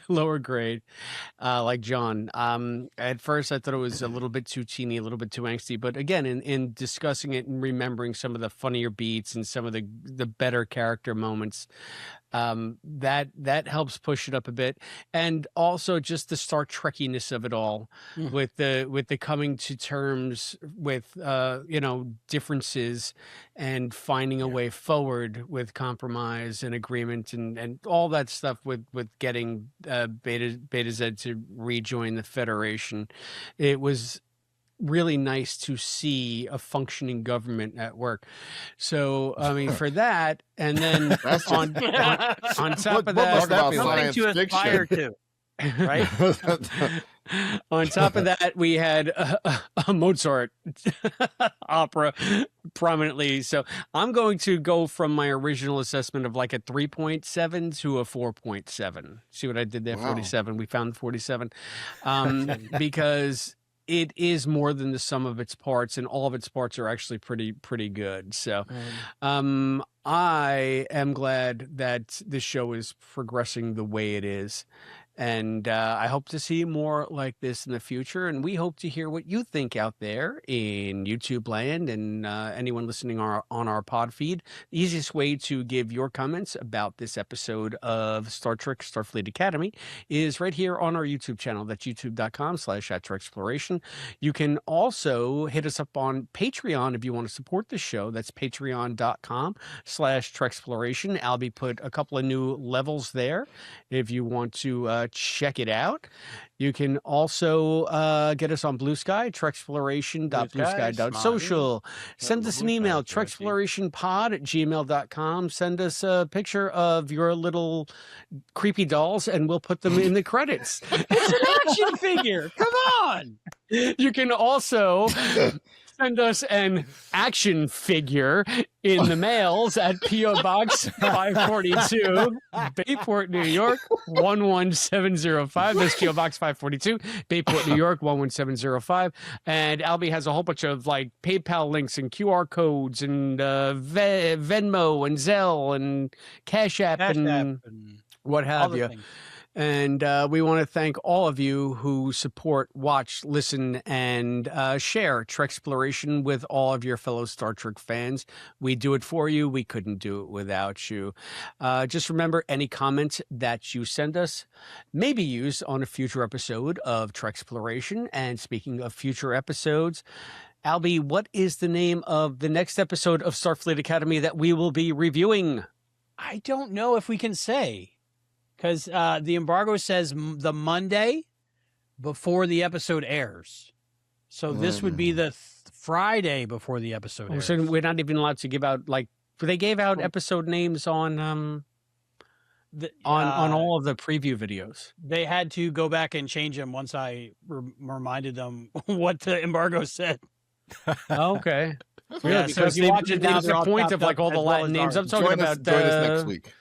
lower grade, like John. At first, I thought it was a little bit too teeny, a little bit too angsty. But again, in discussing it and remembering some of the funnier beats and some of the better character moments, that helps push it up a bit. And also just the Star Trekkiness of it all, with the coming to terms with differences and finding a way forward with compromise and agreement and all that stuff with getting Beta Z to rejoin the Federation. It was really nice to see a functioning government at work. So, I mean, for that, and then on top of that, something to aspire to, right? On top of that, we had a Mozart opera prominently. So I'm going to go from my original assessment of like a 3.7 to a 4.7. See what I did there? Wow. 47. We found 47. Because it is more than the sum of its parts, and all of its parts are actually pretty good. So I am glad that the show is progressing the way it is. And I hope to see more like this in the future. And we hope to hear what you think out there in YouTube land and anyone listening on our pod feed. The easiest way to give your comments about this episode of Star Trek Starfleet Academy is right here on our YouTube channel. That's youtube.com/@Treksploration. You can also hit us up on Patreon if you want to support the show. That's patreon.com/Treksploration. Albie put a couple of new levels there if you want to check it out. You can also get us on Blue Sky, Treksploration.bluesky.social. Send us an email, treksplorationpod@gmail.com. Send us a picture of your little creepy dolls, and we'll put them in the credits. It's an action figure. Come on. You can also send us an action figure in the mails at P.O. Box 542, Bayport, New York, 11705. That's P.O. Box 542, Bayport, New York, 11705. And Albie has a whole bunch of like PayPal links and QR codes and Venmo and Zelle and Cash App and what have you. And we want to thank all of you who support, watch, listen, and share Treksploration with all of your fellow Star Trek fans. We do it for you. We couldn't do it without you. Just remember, any comments that you send us may be used on a future episode of Treksploration. And speaking of future episodes, Albie, what is the name of the next episode of Starfleet Academy that we will be reviewing? I don't know if we can say. Because the embargo says the Monday before the episode airs. So this would be the Friday before the episode airs. So we're not even allowed to give out, like, they gave out episode names on all of the preview videos. They had to go back and change them once I reminded them what the embargo said. Okay. Yeah, so if you watch it now, the point of like all the Latin names. I'm talking about. Join us next week.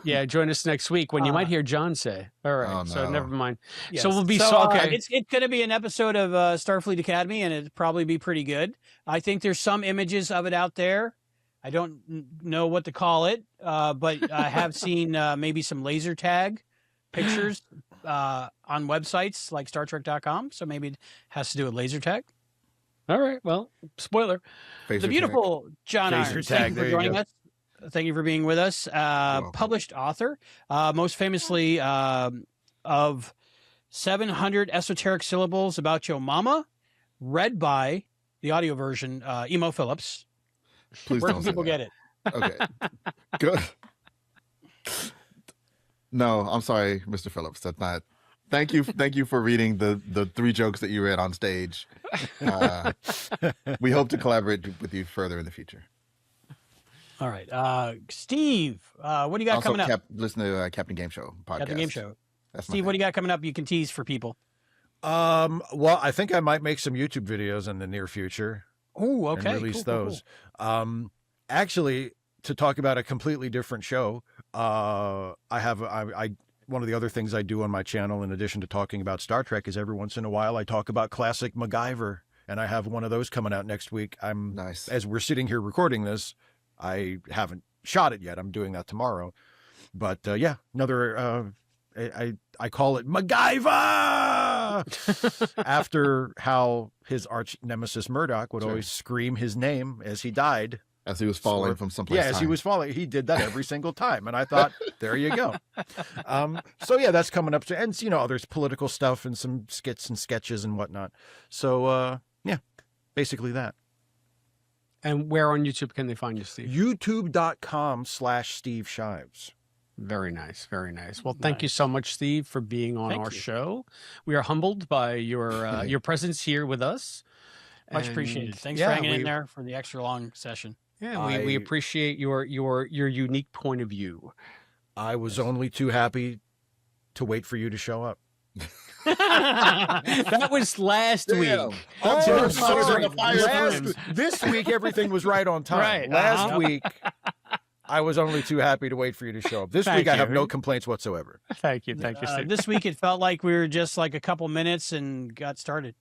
Yeah, join us next week when you might hear John say. All right, oh, no. so never mind. Yes. So we'll be okay. It's going to be an episode of Starfleet Academy, and it'll probably be pretty good. I think there's some images of it out there. I don't know what to call it, but I have seen maybe some laser tag pictures on websites like StarTrek.com. So maybe it has to do with laser tag. All right. Well, spoiler. The beautiful John Irons. Thank you for joining us. Thank you for being with us. Published author, most famously of 700 Esoteric Syllables About Your Mama, read by the audio version, Emo Phillips. Please Where don't can people get it? Okay. Good. No, I'm sorry, Mr. Phillips. That's not. Thank you for reading the 3 jokes that you read on stage. We hope to collaborate with you further in the future. All right. Steve, what do you got coming up? Listen to Captain Game Show podcast. Captain Game Show. Steve, what do you got coming up you can tease for people? Well, I think I might make some YouTube videos in the near future. Oh, okay. And release those. Cool. Actually, to talk about a completely different show, I one of the other things I do on my channel, in addition to talking about Star Trek, is every once in a while I talk about classic MacGyver, and I have one of those coming out next week. Nice. As we're sitting here recording this, I haven't shot it yet. I'm doing that tomorrow. But yeah, another I call it MacGyver after how his arch nemesis Murdoch would always scream his name as he died. As he was falling from someplace. Yeah, as he was falling. He did that every single time. And I thought, there you go. So, yeah, that's coming up. And, there's political stuff and some skits and sketches and whatnot. So, yeah, basically that. And where on YouTube can they find you, Steve? YouTube.com/Steve Shives. Very nice. Very nice. Well, thank you so much, Steve, for being on our show. We are humbled by your presence here with us. Much appreciated. Thanks for hanging in there for the extra long session. Yeah, we appreciate your unique point of view. I was only too happy to wait for you to show up. That was last week. Oh, sorry. This week, everything was right on time. Right. Last week, I was only too happy to wait for you to show up. This week, I have no complaints whatsoever. Thank you. Thank you, Steve. This week, it felt like we were just like a couple minutes and got started.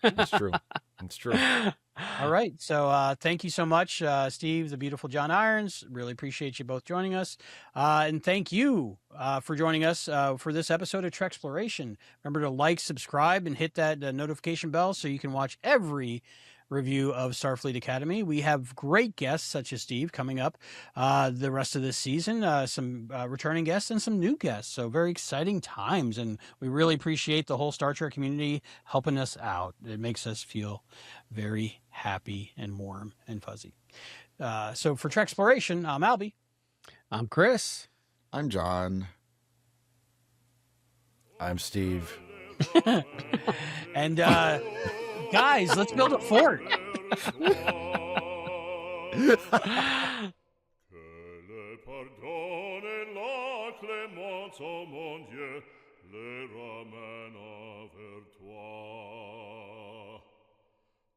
It's true. It's true. All right. So thank you so much, Steve, the beautiful John Irons. Really appreciate you both joining us. And thank you for joining us for this episode of Treksploration. Remember to like, subscribe, and hit that notification bell so you can watch every review of Starfleet Academy. We have great guests such as Steve coming up the rest of this season, some returning guests and some new guests. So very exciting times. And we really appreciate the whole Star Trek community helping us out. It makes us feel very happy and warm and fuzzy. So for Treksploration, I'm Albie. I'm Chris. I'm John. I'm Steve. And guys, let's build a fort.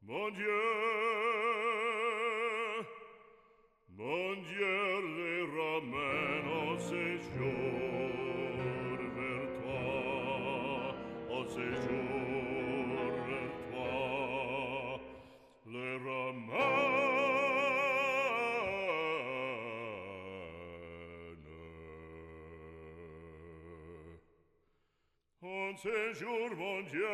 Mon Dieu, les ramène au séjour vers toi, au séjour vers toi, les ramène au séjour, mon Dieu.